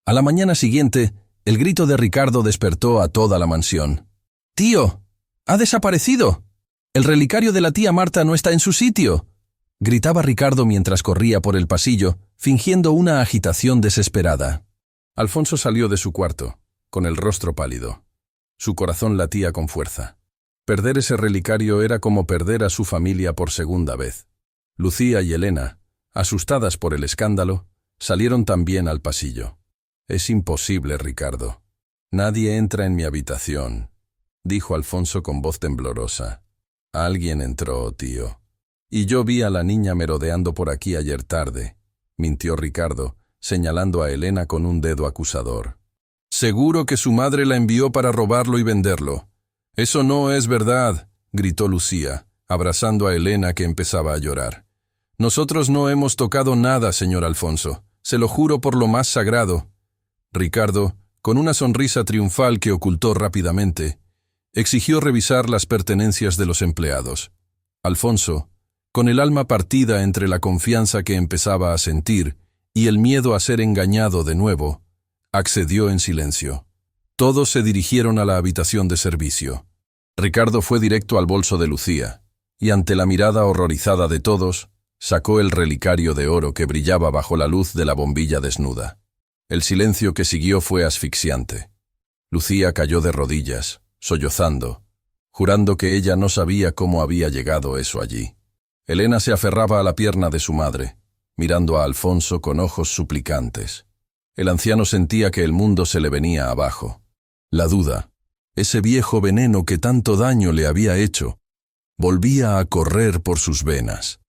A la mañana siguiente, el grito de Ricardo despertó a toda la mansión. «¡Tío! ¡Ha desaparecido! El relicario de la tía Marta no está en su sitio», gritaba Ricardo mientras corría por el pasillo, fingiendo una agitación desesperada. Alfonso salió de su cuarto, con el rostro pálido. Su corazón latía con fuerza. Perder ese relicario era como perder a su familia por segunda vez. Lucía y Elena, asustadas por el escándalo, salieron también al pasillo. «Es imposible, Ricardo. Nadie entra en mi habitación», dijo Alfonso con voz temblorosa. «Alguien entró, tío. Y yo vi a la niña merodeando por aquí ayer tarde», mintió Ricardo, señalando a Elena con un dedo acusador. «Seguro que su madre la envió para robarlo y venderlo». «Eso no es verdad», gritó Lucía, abrazando a Elena que empezaba a llorar. «Nosotros no hemos tocado nada, señor Alfonso. Se lo juro por lo más sagrado». Ricardo, con una sonrisa triunfal que ocultó rápidamente, exigió revisar las pertenencias de los empleados. Alfonso, con el alma partida entre la confianza que empezaba a sentir y el miedo a ser engañado de nuevo, accedió en silencio. Todos se dirigieron a la habitación de servicio. Ricardo fue directo al bolso de Lucía, y ante la mirada horrorizada de todos, sacó el relicario de oro que brillaba bajo la luz de la bombilla desnuda. El silencio que siguió fue asfixiante. Lucía cayó de rodillas, sollozando, jurando que ella no sabía cómo había llegado eso allí. Elena se aferraba a la pierna de su madre, mirando a Alfonso con ojos suplicantes. El anciano sentía que el mundo se le venía abajo. La duda, ese viejo veneno que tanto daño le había hecho, volvía a correr por sus venas.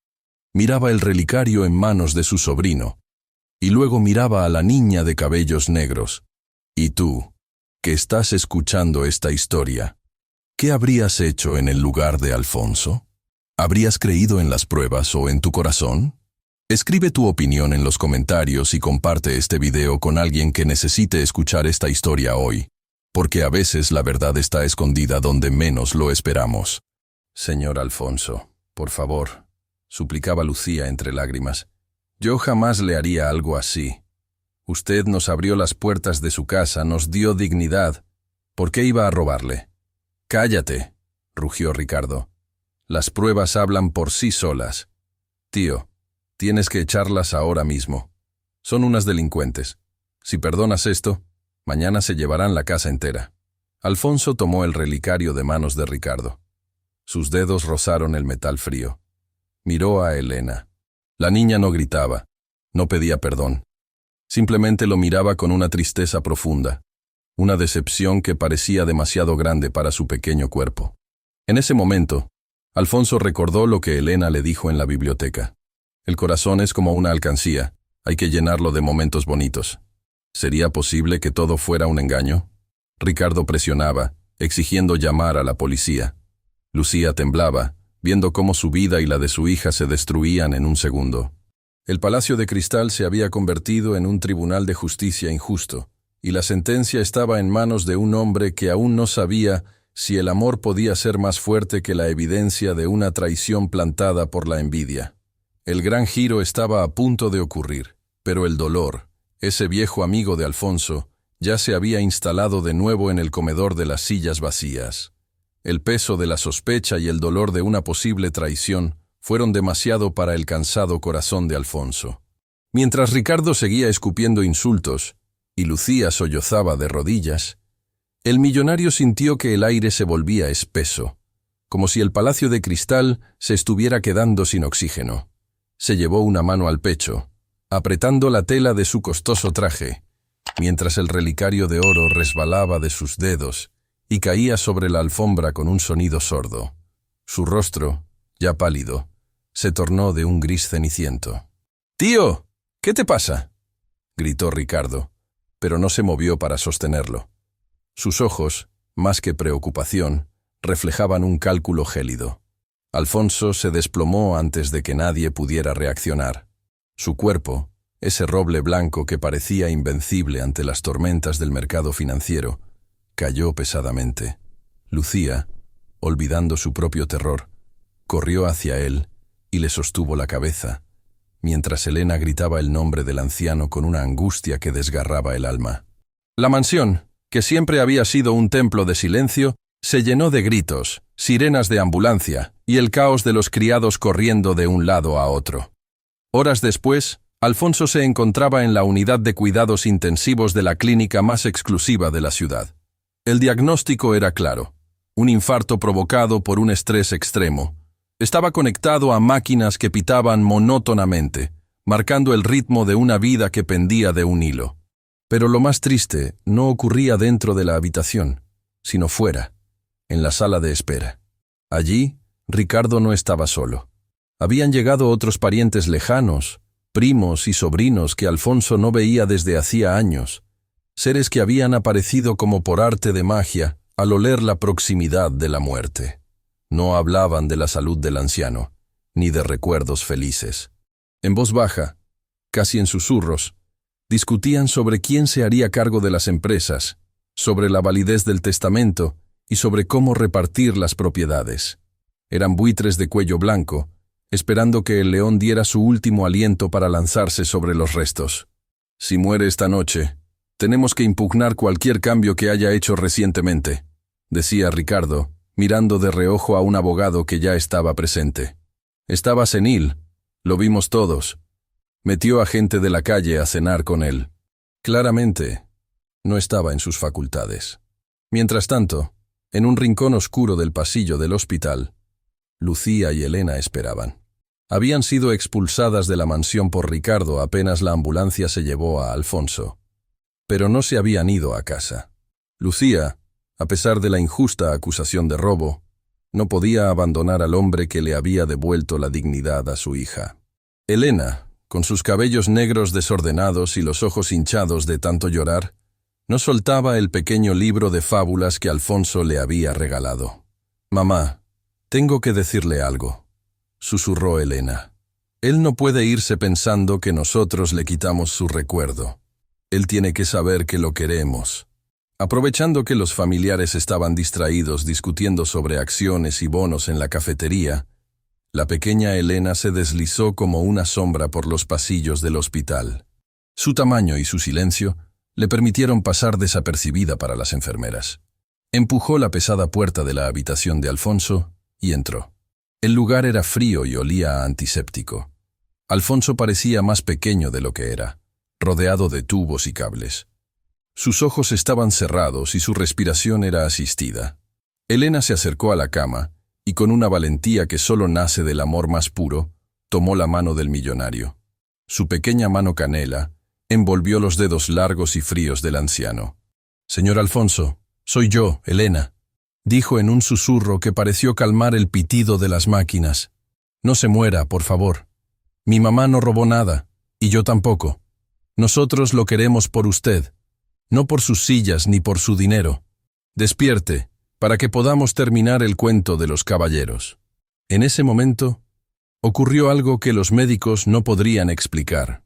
Miraba el relicario en manos de su sobrino, y luego miraba a la niña de cabellos negros. «Y tú, que estás escuchando esta historia, ¿qué habrías hecho en el lugar de Alfonso? ¿Habrías creído en las pruebas o en tu corazón? Escribe tu opinión en los comentarios y comparte este video con alguien que necesite escuchar esta historia hoy, porque a veces la verdad está escondida donde menos lo esperamos». «Señor Alfonso, por favor», suplicaba Lucía entre lágrimas, «yo jamás le haría algo así. Usted nos abrió las puertas de su casa, nos dio dignidad. ¿Por qué iba a robarle?» «Cállate», rugió Ricardo. «Las pruebas hablan por sí solas. Tío, tienes que echarlas ahora mismo. Son unas delincuentes. Si perdonas esto, mañana se llevarán la casa entera». Alfonso tomó el relicario de manos de Ricardo. Sus dedos rozaron el metal frío. Miró a Elena. La niña no gritaba, no pedía perdón. Simplemente lo miraba con una tristeza profunda, una decepción que parecía demasiado grande para su pequeño cuerpo. En ese momento, Alfonso recordó lo que Elena le dijo en la biblioteca. El corazón es como una alcancía, hay que llenarlo de momentos bonitos. ¿Sería posible que todo fuera un engaño? Ricardo presionaba, exigiendo llamar a la policía. Lucía temblaba, viendo cómo su vida y la de su hija se destruían en un segundo. El Palacio de Cristal se había convertido en un tribunal de justicia injusto, y la sentencia estaba en manos de un hombre que aún no sabía si el amor podía ser más fuerte que la evidencia de una traición plantada por la envidia. El gran giro estaba a punto de ocurrir, pero el dolor, ese viejo amigo de Alfonso, ya se había instalado de nuevo en el comedor de las sillas vacías. El peso de la sospecha y el dolor de una posible traición fueron demasiado para el cansado corazón de Alfonso. Mientras Ricardo seguía escupiendo insultos y Lucía sollozaba de rodillas, el millonario sintió que el aire se volvía espeso, como si el palacio de cristal se estuviera quedando sin oxígeno. Se llevó una mano al pecho, apretando la tela de su costoso traje, mientras el relicario de oro resbalaba de sus dedos y caía sobre la alfombra con un sonido sordo. Su rostro, ya pálido, se tornó de un gris ceniciento. «¡Tío! ¿Qué te pasa?», gritó Ricardo, pero no se movió para sostenerlo. Sus ojos, más que preocupación, reflejaban un cálculo gélido. Alfonso se desplomó antes de que nadie pudiera reaccionar. Su cuerpo, ese roble blanco que parecía invencible ante las tormentas del mercado financiero, cayó pesadamente. Lucía, olvidando su propio terror, corrió hacia él y le sostuvo la cabeza, mientras Elena gritaba el nombre del anciano con una angustia que desgarraba el alma. La mansión, que siempre había sido un templo de silencio, se llenó de gritos, sirenas de ambulancia y el caos de los criados corriendo de un lado a otro. Horas después, Alfonso se encontraba en la unidad de cuidados intensivos de la clínica más exclusiva de la ciudad. El diagnóstico era claro: un infarto provocado por un estrés extremo. Estaba conectado a máquinas que pitaban monótonamente, marcando el ritmo de una vida que pendía de un hilo. Pero lo más triste no ocurría dentro de la habitación, sino fuera, en la sala de espera. Allí, Ricardo no estaba solo. Habían llegado otros parientes lejanos, primos y sobrinos que Alfonso no veía desde hacía años, seres que habían aparecido como por arte de magia al oler la proximidad de la muerte. No hablaban de la salud del anciano, ni de recuerdos felices. En voz baja, casi en susurros, discutían sobre quién se haría cargo de las empresas, sobre la validez del testamento y sobre cómo repartir las propiedades. Eran buitres de cuello blanco, esperando que el león diera su último aliento para lanzarse sobre los restos. «Si muere esta noche, tenemos que impugnar cualquier cambio que haya hecho recientemente», decía Ricardo, mirando de reojo a un abogado que ya estaba presente. Estaba senil, lo vimos todos. Metió a gente de la calle a cenar con él. Claramente, no estaba en sus facultades. Mientras tanto, en un rincón oscuro del pasillo del hospital, Lucía y Elena esperaban. Habían sido expulsadas de la mansión por Ricardo apenas la ambulancia se llevó a Alfonso. Pero no se habían ido a casa. Lucía, a pesar de la injusta acusación de robo, no podía abandonar al hombre que le había devuelto la dignidad a su hija. Elena, con sus cabellos negros desordenados y los ojos hinchados de tanto llorar, no soltaba el pequeño libro de fábulas que Alfonso le había regalado. «Mamá, tengo que decirle algo», susurró Elena. «Él no puede irse pensando que nosotros le quitamos su recuerdo. Él tiene que saber que lo queremos». Aprovechando que los familiares estaban distraídos discutiendo sobre acciones y bonos en la cafetería, la pequeña Elena se deslizó como una sombra por los pasillos del hospital. Su tamaño y su silencio le permitieron pasar desapercibida para las enfermeras. Empujó la pesada puerta de la habitación de Alfonso y entró. El lugar era frío y olía a antiséptico. Alfonso parecía más pequeño de lo que era, rodeado de tubos y cables. Sus ojos estaban cerrados y su respiración era asistida. Elena se acercó a la cama y con una valentía que solo nace del amor más puro, tomó la mano del millonario. Su pequeña mano canela envolvió los dedos largos y fríos del anciano. «Señor Alfonso, soy yo, Elena», dijo en un susurro que pareció calmar el pitido de las máquinas. «No se muera, por favor. Mi mamá no robó nada, y yo tampoco. Nosotros lo queremos por usted. No por sus sillas ni por su dinero. Despierte, para que podamos terminar el cuento de los caballeros». En ese momento, ocurrió algo que los médicos no podrían explicar.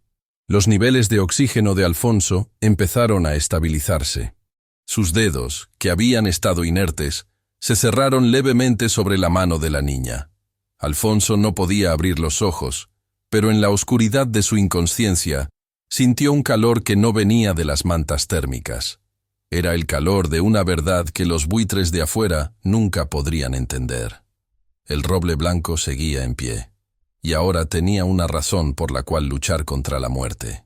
Los niveles de oxígeno de Alfonso empezaron a estabilizarse. Sus dedos, que habían estado inertes, se cerraron levemente sobre la mano de la niña. Alfonso no podía abrir los ojos, pero en la oscuridad de su inconsciencia sintió un calor que no venía de las mantas térmicas. Era el calor de una verdad que los buitres de afuera nunca podrían entender. El roble blanco seguía en pie, y ahora tenía una razón por la cual luchar contra la muerte.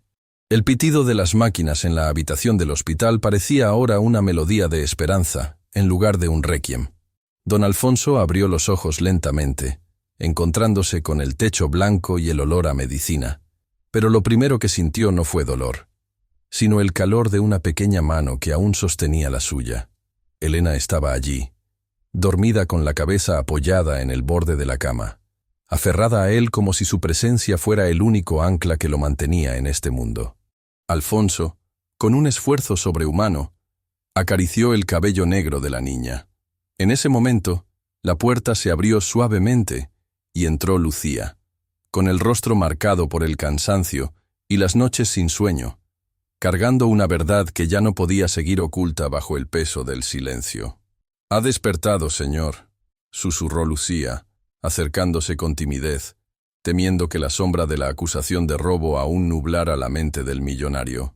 El pitido de las máquinas en la habitación del hospital parecía ahora una melodía de esperanza, en lugar de un requiem. Don Alfonso abrió los ojos lentamente, encontrándose con el techo blanco y el olor a medicina. Pero lo primero que sintió no fue dolor, sino el calor de una pequeña mano que aún sostenía la suya. Elena estaba allí, dormida con la cabeza apoyada en el borde de la cama, aferrada a él como si su presencia fuera el único ancla que lo mantenía en este mundo. Alfonso, con un esfuerzo sobrehumano, acarició el cabello negro de la niña. En ese momento, la puerta se abrió suavemente y entró Lucía, con el rostro marcado por el cansancio y las noches sin sueño, cargando una verdad que ya no podía seguir oculta bajo el peso del silencio. «Ha despertado, señor», susurró Lucía, acercándose con timidez, temiendo que la sombra de la acusación de robo aún nublara la mente del millonario.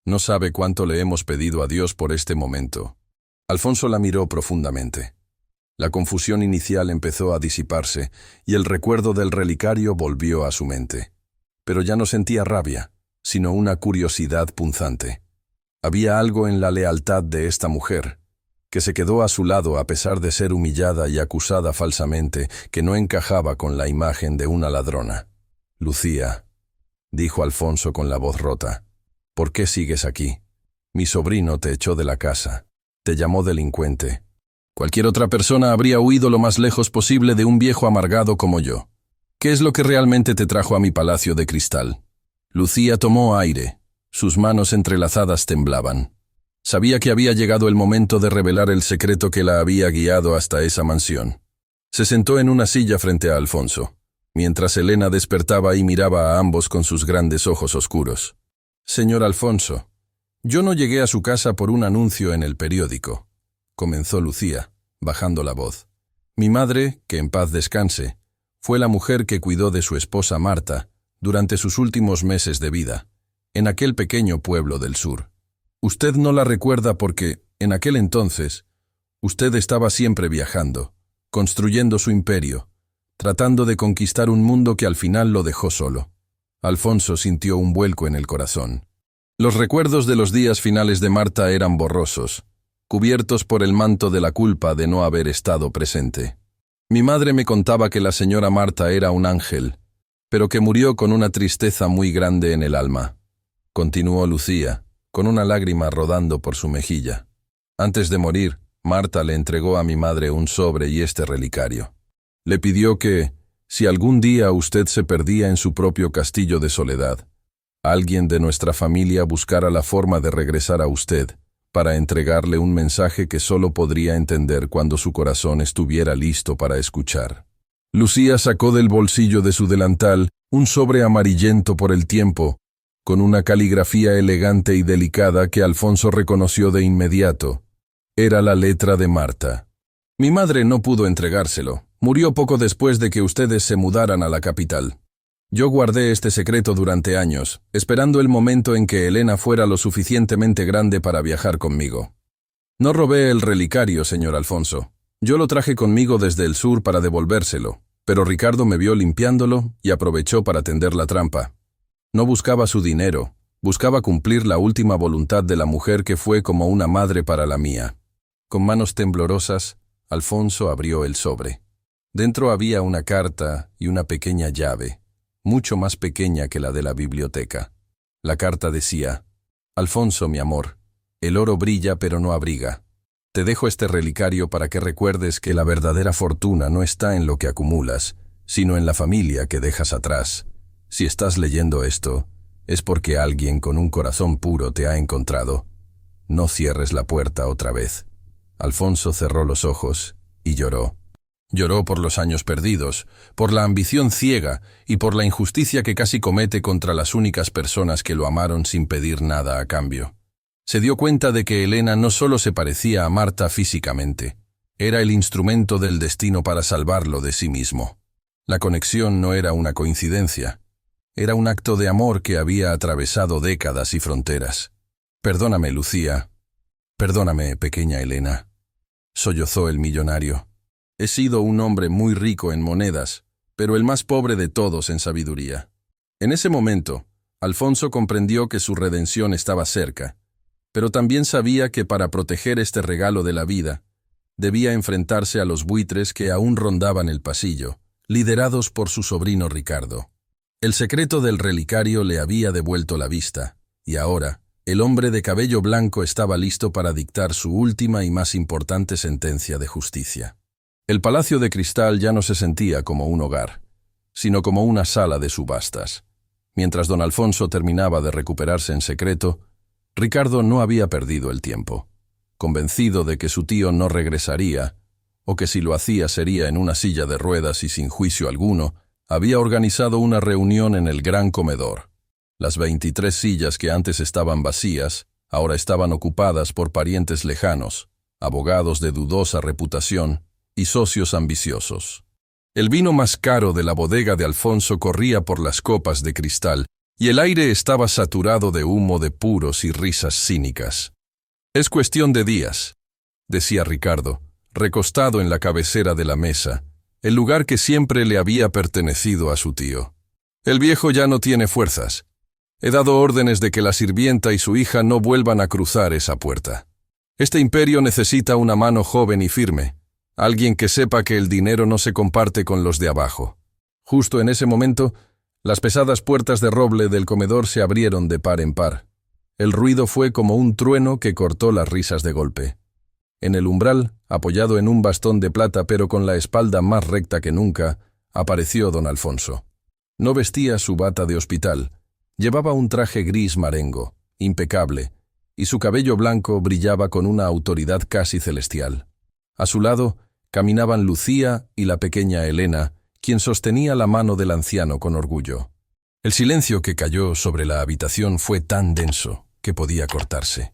«No sabe cuánto le hemos pedido a Dios por este momento». Alfonso la miró profundamente. La confusión inicial empezó a disiparse y el recuerdo del relicario volvió a su mente. Pero ya no sentía rabia, sino una curiosidad punzante. Había algo en la lealtad de esta mujer, que se quedó a su lado a pesar de ser humillada y acusada falsamente, que no encajaba con la imagen de una ladrona. «Lucía», dijo Alfonso con la voz rota, «¿por qué sigues aquí? Mi sobrino te echó de la casa, te llamó delincuente. Cualquier otra persona habría huido lo más lejos posible de un viejo amargado como yo. ¿Qué es lo que realmente te trajo a mi palacio de cristal?» Lucía tomó aire. Sus manos entrelazadas temblaban. Sabía que había llegado el momento de revelar el secreto que la había guiado hasta esa mansión. Se sentó en una silla frente a Alfonso, mientras Elena despertaba y miraba a ambos con sus grandes ojos oscuros. «Señor Alfonso, yo no llegué a su casa por un anuncio en el periódico», comenzó Lucía, bajando la voz. «Mi madre, que en paz descanse, fue la mujer que cuidó de su esposa Marta durante sus últimos meses de vida, en aquel pequeño pueblo del sur. Usted no la recuerda porque, en aquel entonces, usted estaba siempre viajando, construyendo su imperio, tratando de conquistar un mundo que al final lo dejó solo». Alfonso sintió un vuelco en el corazón. Los recuerdos de los días finales de Marta eran borrosos, cubiertos por el manto de la culpa de no haber estado presente. «Mi madre me contaba que la señora Marta era un ángel, pero que murió con una tristeza muy grande en el alma», continuó Lucía, con una lágrima rodando por su mejilla. «Antes de morir, Marta le entregó a mi madre un sobre y este relicario. Le pidió que, si algún día usted se perdía en su propio castillo de soledad, alguien de nuestra familia buscara la forma de regresar a usted para entregarle un mensaje que solo podría entender cuando su corazón estuviera listo para escuchar». Lucía sacó del bolsillo de su delantal un sobre amarillento por el tiempo, con una caligrafía elegante y delicada que Alfonso reconoció de inmediato. Era la letra de Marta. «Mi madre no pudo entregárselo. Murió poco después de que ustedes se mudaran a la capital. Yo guardé este secreto durante años, esperando el momento en que Elena fuera lo suficientemente grande para viajar conmigo. No robé el relicario, señor Alfonso. Yo lo traje conmigo desde el sur para devolvérselo, pero Ricardo me vio limpiándolo y aprovechó para tender la trampa. No buscaba su dinero, buscaba cumplir la última voluntad de la mujer que fue como una madre para la mía». Con manos temblorosas, Alfonso abrió el sobre. Dentro había una carta y una pequeña llave, mucho más pequeña que la de la biblioteca. La carta decía: «Alfonso, mi amor, el oro brilla pero no abriga. Te dejo este relicario para que recuerdes que la verdadera fortuna no está en lo que acumulas, sino en la familia que dejas atrás. Si estás leyendo esto, es porque alguien con un corazón puro te ha encontrado. No cierres la puerta otra vez». Alfonso cerró los ojos y lloró. Lloró por los años perdidos, por la ambición ciega y por la injusticia que casi comete contra las únicas personas que lo amaron sin pedir nada a cambio. Se dio cuenta de que Elena no solo se parecía a Marta físicamente, era el instrumento del destino para salvarlo de sí mismo. La conexión no era una coincidencia. Era un acto de amor que había atravesado décadas y fronteras. «Perdóname, Lucía. Perdóname, pequeña Elena», sollozó el millonario. «He sido un hombre muy rico en monedas, pero el más pobre de todos en sabiduría». En ese momento, Alfonso comprendió que su redención estaba cerca, pero también sabía que para proteger este regalo de la vida, debía enfrentarse a los buitres que aún rondaban el pasillo, liderados por su sobrino Ricardo. El secreto del relicario le había devuelto la vista, y ahora, el hombre de cabello blanco estaba listo para dictar su última y más importante sentencia de justicia. El Palacio de Cristal ya no se sentía como un hogar, sino como una sala de subastas. Mientras don Alfonso terminaba de recuperarse en secreto, Ricardo no había perdido el tiempo. Convencido de que su tío no regresaría, o que si lo hacía sería en una silla de ruedas y sin juicio alguno, había organizado una reunión en el gran comedor. Las 23 sillas que antes estaban vacías, ahora estaban ocupadas por parientes lejanos, abogados de dudosa reputación y socios ambiciosos. El vino más caro de la bodega de Alfonso corría por las copas de cristal, y el aire estaba saturado de humo de puros y risas cínicas. «Es cuestión de días», decía Ricardo, recostado en la cabecera de la mesa, el lugar que siempre le había pertenecido a su tío. «El viejo ya no tiene fuerzas. He dado órdenes de que la sirvienta y su hija no vuelvan a cruzar esa puerta. Este imperio necesita una mano joven y firme, alguien que sepa que el dinero no se comparte con los de abajo». Justo en ese momento, las pesadas puertas de roble del comedor se abrieron de par en par. El ruido fue como un trueno que cortó las risas de golpe. En el umbral, apoyado en un bastón de plata pero con la espalda más recta que nunca, apareció don Alfonso. No vestía su bata de hospital, llevaba un traje gris marengo, impecable, y su cabello blanco brillaba con una autoridad casi celestial. A su lado, caminaban Lucía y la pequeña Elena, quien sostenía la mano del anciano con orgullo. El silencio que cayó sobre la habitación fue tan denso que podía cortarse.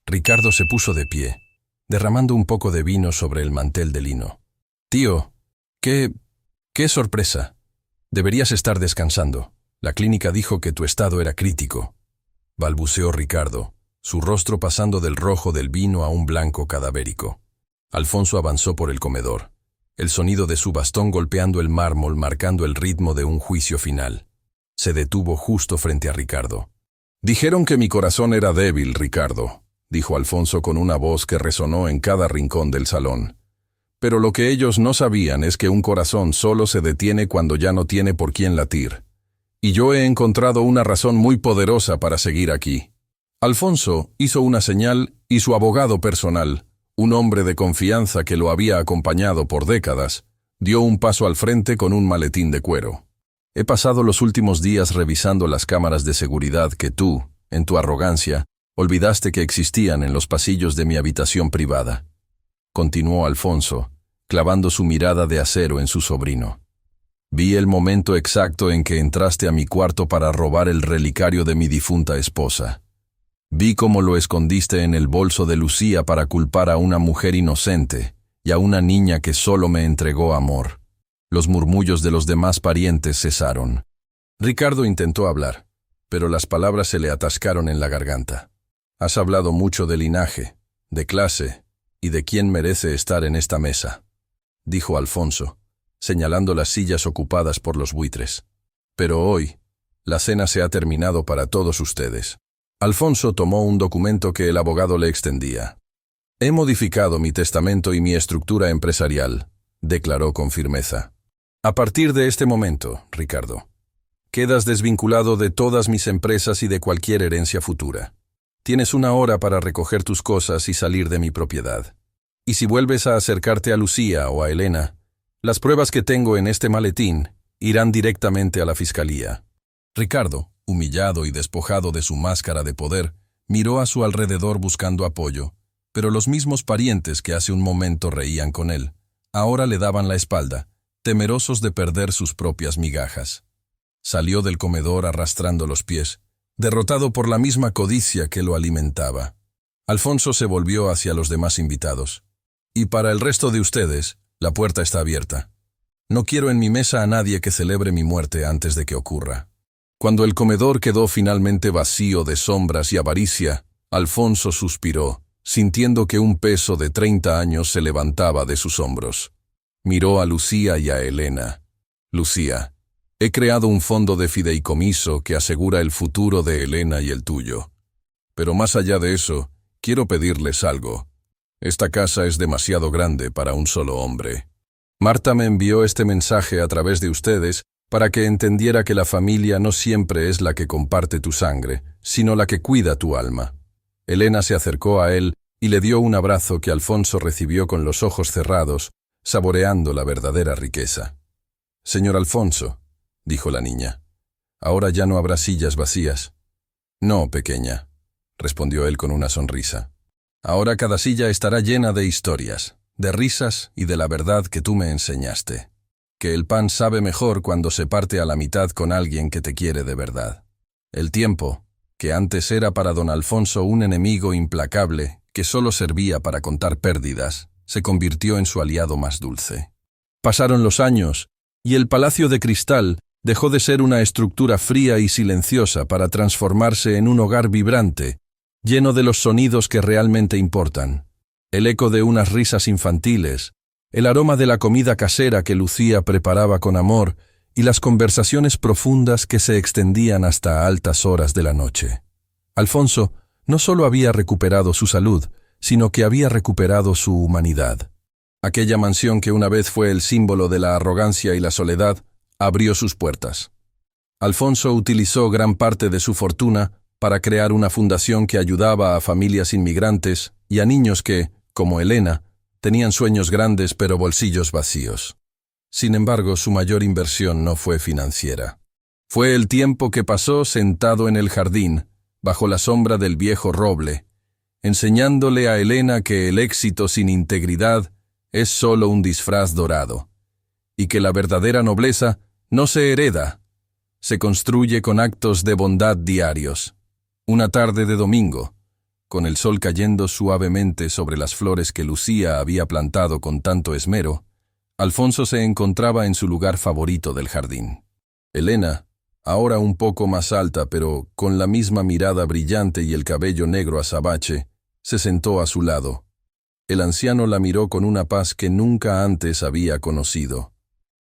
Ricardo se puso de pie, derramando un poco de vino sobre el mantel de lino. «Tío, qué sorpresa. Deberías estar descansando. La clínica dijo que tu estado era crítico», balbuceó Ricardo, su rostro pasando del rojo del vino a un blanco cadavérico. Alfonso avanzó por el comedor, el sonido de su bastón golpeando el mármol marcando el ritmo de un juicio final. Se detuvo justo frente a Ricardo. «Dijeron que mi corazón era débil, Ricardo», dijo Alfonso con una voz que resonó en cada rincón del salón. «Pero lo que ellos no sabían es que un corazón solo se detiene cuando ya no tiene por quién latir. Y yo he encontrado una razón muy poderosa para seguir aquí». Alfonso hizo una señal y su abogado personal, un hombre de confianza que lo había acompañado por décadas, dio un paso al frente con un maletín de cuero. «He pasado los últimos días revisando las cámaras de seguridad que tú, en tu arrogancia, olvidaste que existían en los pasillos de mi habitación privada», continuó Alfonso, clavando su mirada de acero en su sobrino. «Vi el momento exacto en que entraste a mi cuarto para robar el relicario de mi difunta esposa. Vi cómo lo escondiste en el bolso de Lucía para culpar a una mujer inocente y a una niña que solo me entregó amor». Los murmullos de los demás parientes cesaron. Ricardo intentó hablar, pero las palabras se le atascaron en la garganta. «Has hablado mucho de linaje, de clase y de quién merece estar en esta mesa», dijo Alfonso, señalando las sillas ocupadas por los buitres. «Pero hoy, la cena se ha terminado para todos ustedes». Alfonso tomó un documento que el abogado le extendía. «He modificado mi testamento y mi estructura empresarial», declaró con firmeza. «A partir de este momento, Ricardo, quedas desvinculado de todas mis empresas y de cualquier herencia futura. Tienes 1 hora para recoger tus cosas y salir de mi propiedad. Y si vuelves a acercarte a Lucía o a Elena, las pruebas que tengo en este maletín irán directamente a la fiscalía». Ricardo, humillado y despojado de su máscara de poder, miró a su alrededor buscando apoyo, pero los mismos parientes que hace un momento reían con él, ahora le daban la espalda, temerosos de perder sus propias migajas. Salió del comedor arrastrando los pies, derrotado por la misma codicia que lo alimentaba. Alfonso se volvió hacia los demás invitados. «Y para el resto de ustedes, la puerta está abierta. No quiero en mi mesa a nadie que celebre mi muerte antes de que ocurra». Cuando el comedor quedó finalmente vacío de sombras y avaricia, Alfonso suspiró, sintiendo que un peso de 30 años se levantaba de sus hombros. Miró a Lucía y a Elena. Lucía, he creado un fondo de fideicomiso que asegura el futuro de Elena y el tuyo. Pero más allá de eso, quiero pedirles algo. Esta casa es demasiado grande para un solo hombre. Marta me envió este mensaje a través de ustedes para que entendiera que la familia no siempre es la que comparte tu sangre, sino la que cuida tu alma. Elena se acercó a él y le dio un abrazo que Alfonso recibió con los ojos cerrados, saboreando la verdadera riqueza. «Señor Alfonso», dijo la niña, «ahora ya no habrá sillas vacías». «No, pequeña», respondió él con una sonrisa. «Ahora cada silla estará llena de historias, de risas y de la verdad que tú me enseñaste. Que el pan sabe mejor cuando se parte a la mitad con alguien que te quiere de verdad. El tiempo, que antes era para don Alfonso un enemigo implacable que solo servía para contar pérdidas, se convirtió en su aliado más dulce. Pasaron los años, y el Palacio de Cristal dejó de ser una estructura fría y silenciosa para transformarse en un hogar vibrante, lleno de los sonidos que realmente importan. El eco de unas risas infantiles, el aroma de la comida casera que Lucía preparaba con amor y las conversaciones profundas que se extendían hasta altas horas de la noche. Alfonso no solo había recuperado su salud, sino que había recuperado su humanidad. Aquella mansión que una vez fue el símbolo de la arrogancia y la soledad, abrió sus puertas. Alfonso utilizó gran parte de su fortuna para crear una fundación que ayudaba a familias inmigrantes y a niños que, como Elena, tenían sueños grandes pero bolsillos vacíos. Sin embargo, su mayor inversión no fue financiera. Fue el tiempo que pasó sentado en el jardín, bajo la sombra del viejo roble, enseñándole a Elena que el éxito sin integridad es solo un disfraz dorado, y que la verdadera nobleza no se hereda, se construye con actos de bondad diarios. Una tarde de domingo, con el sol cayendo suavemente sobre las flores que Lucía había plantado con tanto esmero, Alfonso se encontraba en su lugar favorito del jardín. Elena, ahora un poco más alta pero con la misma mirada brillante y el cabello negro azabache, se sentó a su lado. El anciano la miró con una paz que nunca antes había conocido.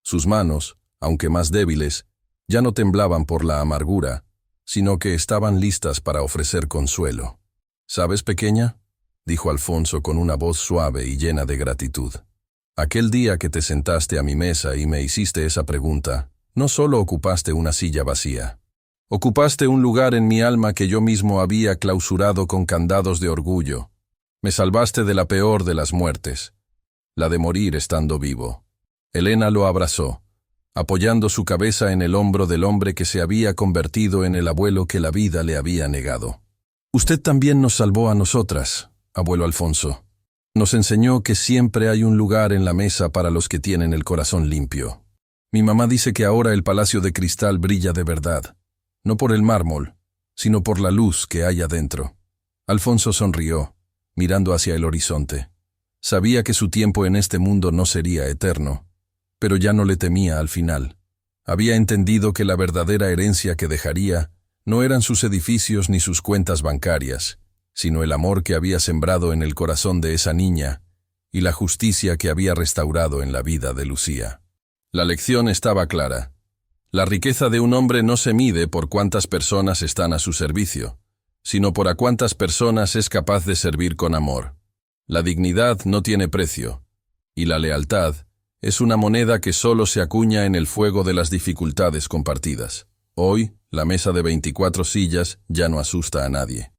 Sus manos, aunque más débiles, ya no temblaban por la amargura, sino que estaban listas para ofrecer consuelo. «¿Sabes, pequeña?», dijo Alfonso con una voz suave y llena de gratitud. «Aquel día que te sentaste a mi mesa y me hiciste esa pregunta, no solo ocupaste una silla vacía. Ocupaste un lugar en mi alma que yo mismo había clausurado con candados de orgullo. Me salvaste de la peor de las muertes, la de morir estando vivo». Elena lo abrazó, apoyando su cabeza en el hombro del hombre que se había convertido en el abuelo que la vida le había negado. «Usted también nos salvó a nosotras, abuelo Alfonso. Nos enseñó que siempre hay un lugar en la mesa para los que tienen el corazón limpio. Mi mamá dice que ahora el Palacio de Cristal brilla de verdad, no por el mármol, sino por la luz que hay adentro». Alfonso sonrió, mirando hacia el horizonte. Sabía que su tiempo en este mundo no sería eterno, pero ya no le temía al final. Había entendido que la verdadera herencia que dejaría no eran sus edificios ni sus cuentas bancarias, sino el amor que había sembrado en el corazón de esa niña y la justicia que había restaurado en la vida de Lucía. La lección estaba clara. La riqueza de un hombre no se mide por cuántas personas están a su servicio, sino por a cuántas personas es capaz de servir con amor. La dignidad no tiene precio, y la lealtad es una moneda que solo se acuña en el fuego de las dificultades compartidas. Hoy, la mesa de 24 sillas ya no asusta a nadie.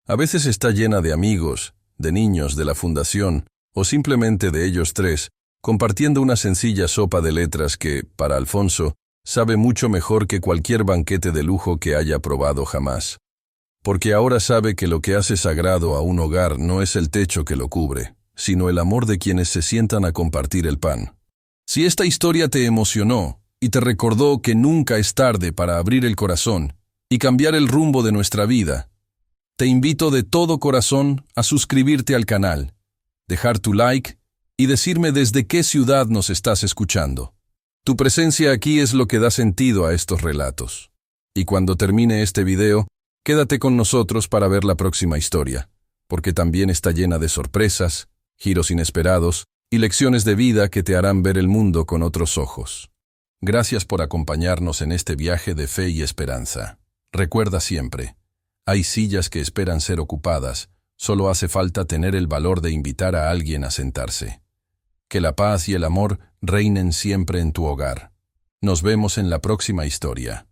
A veces está llena de amigos, de niños de la fundación, o simplemente de ellos tres, compartiendo una sencilla sopa de letras que, para Alfonso, sabe mucho mejor que cualquier banquete de lujo que haya probado jamás. Porque ahora sabe que lo que hace sagrado a un hogar no es el techo que lo cubre, sino el amor de quienes se sientan a compartir el pan. Si esta historia te emocionó y te recordó que nunca es tarde para abrir el corazón y cambiar el rumbo de nuestra vida, te invito de todo corazón a suscribirte al canal, dejar tu like y decirme desde qué ciudad nos estás escuchando. Tu presencia aquí es lo que da sentido a estos relatos. Y cuando termine este video, quédate con nosotros para ver la próxima historia, porque también está llena de sorpresas, giros inesperados y lecciones de vida que te harán ver el mundo con otros ojos. Gracias por acompañarnos en este viaje de fe y esperanza. Recuerda siempre, hay sillas que esperan ser ocupadas, solo hace falta tener el valor de invitar a alguien a sentarse. Que la paz y el amor reinen siempre en tu hogar. Nos vemos en la próxima historia.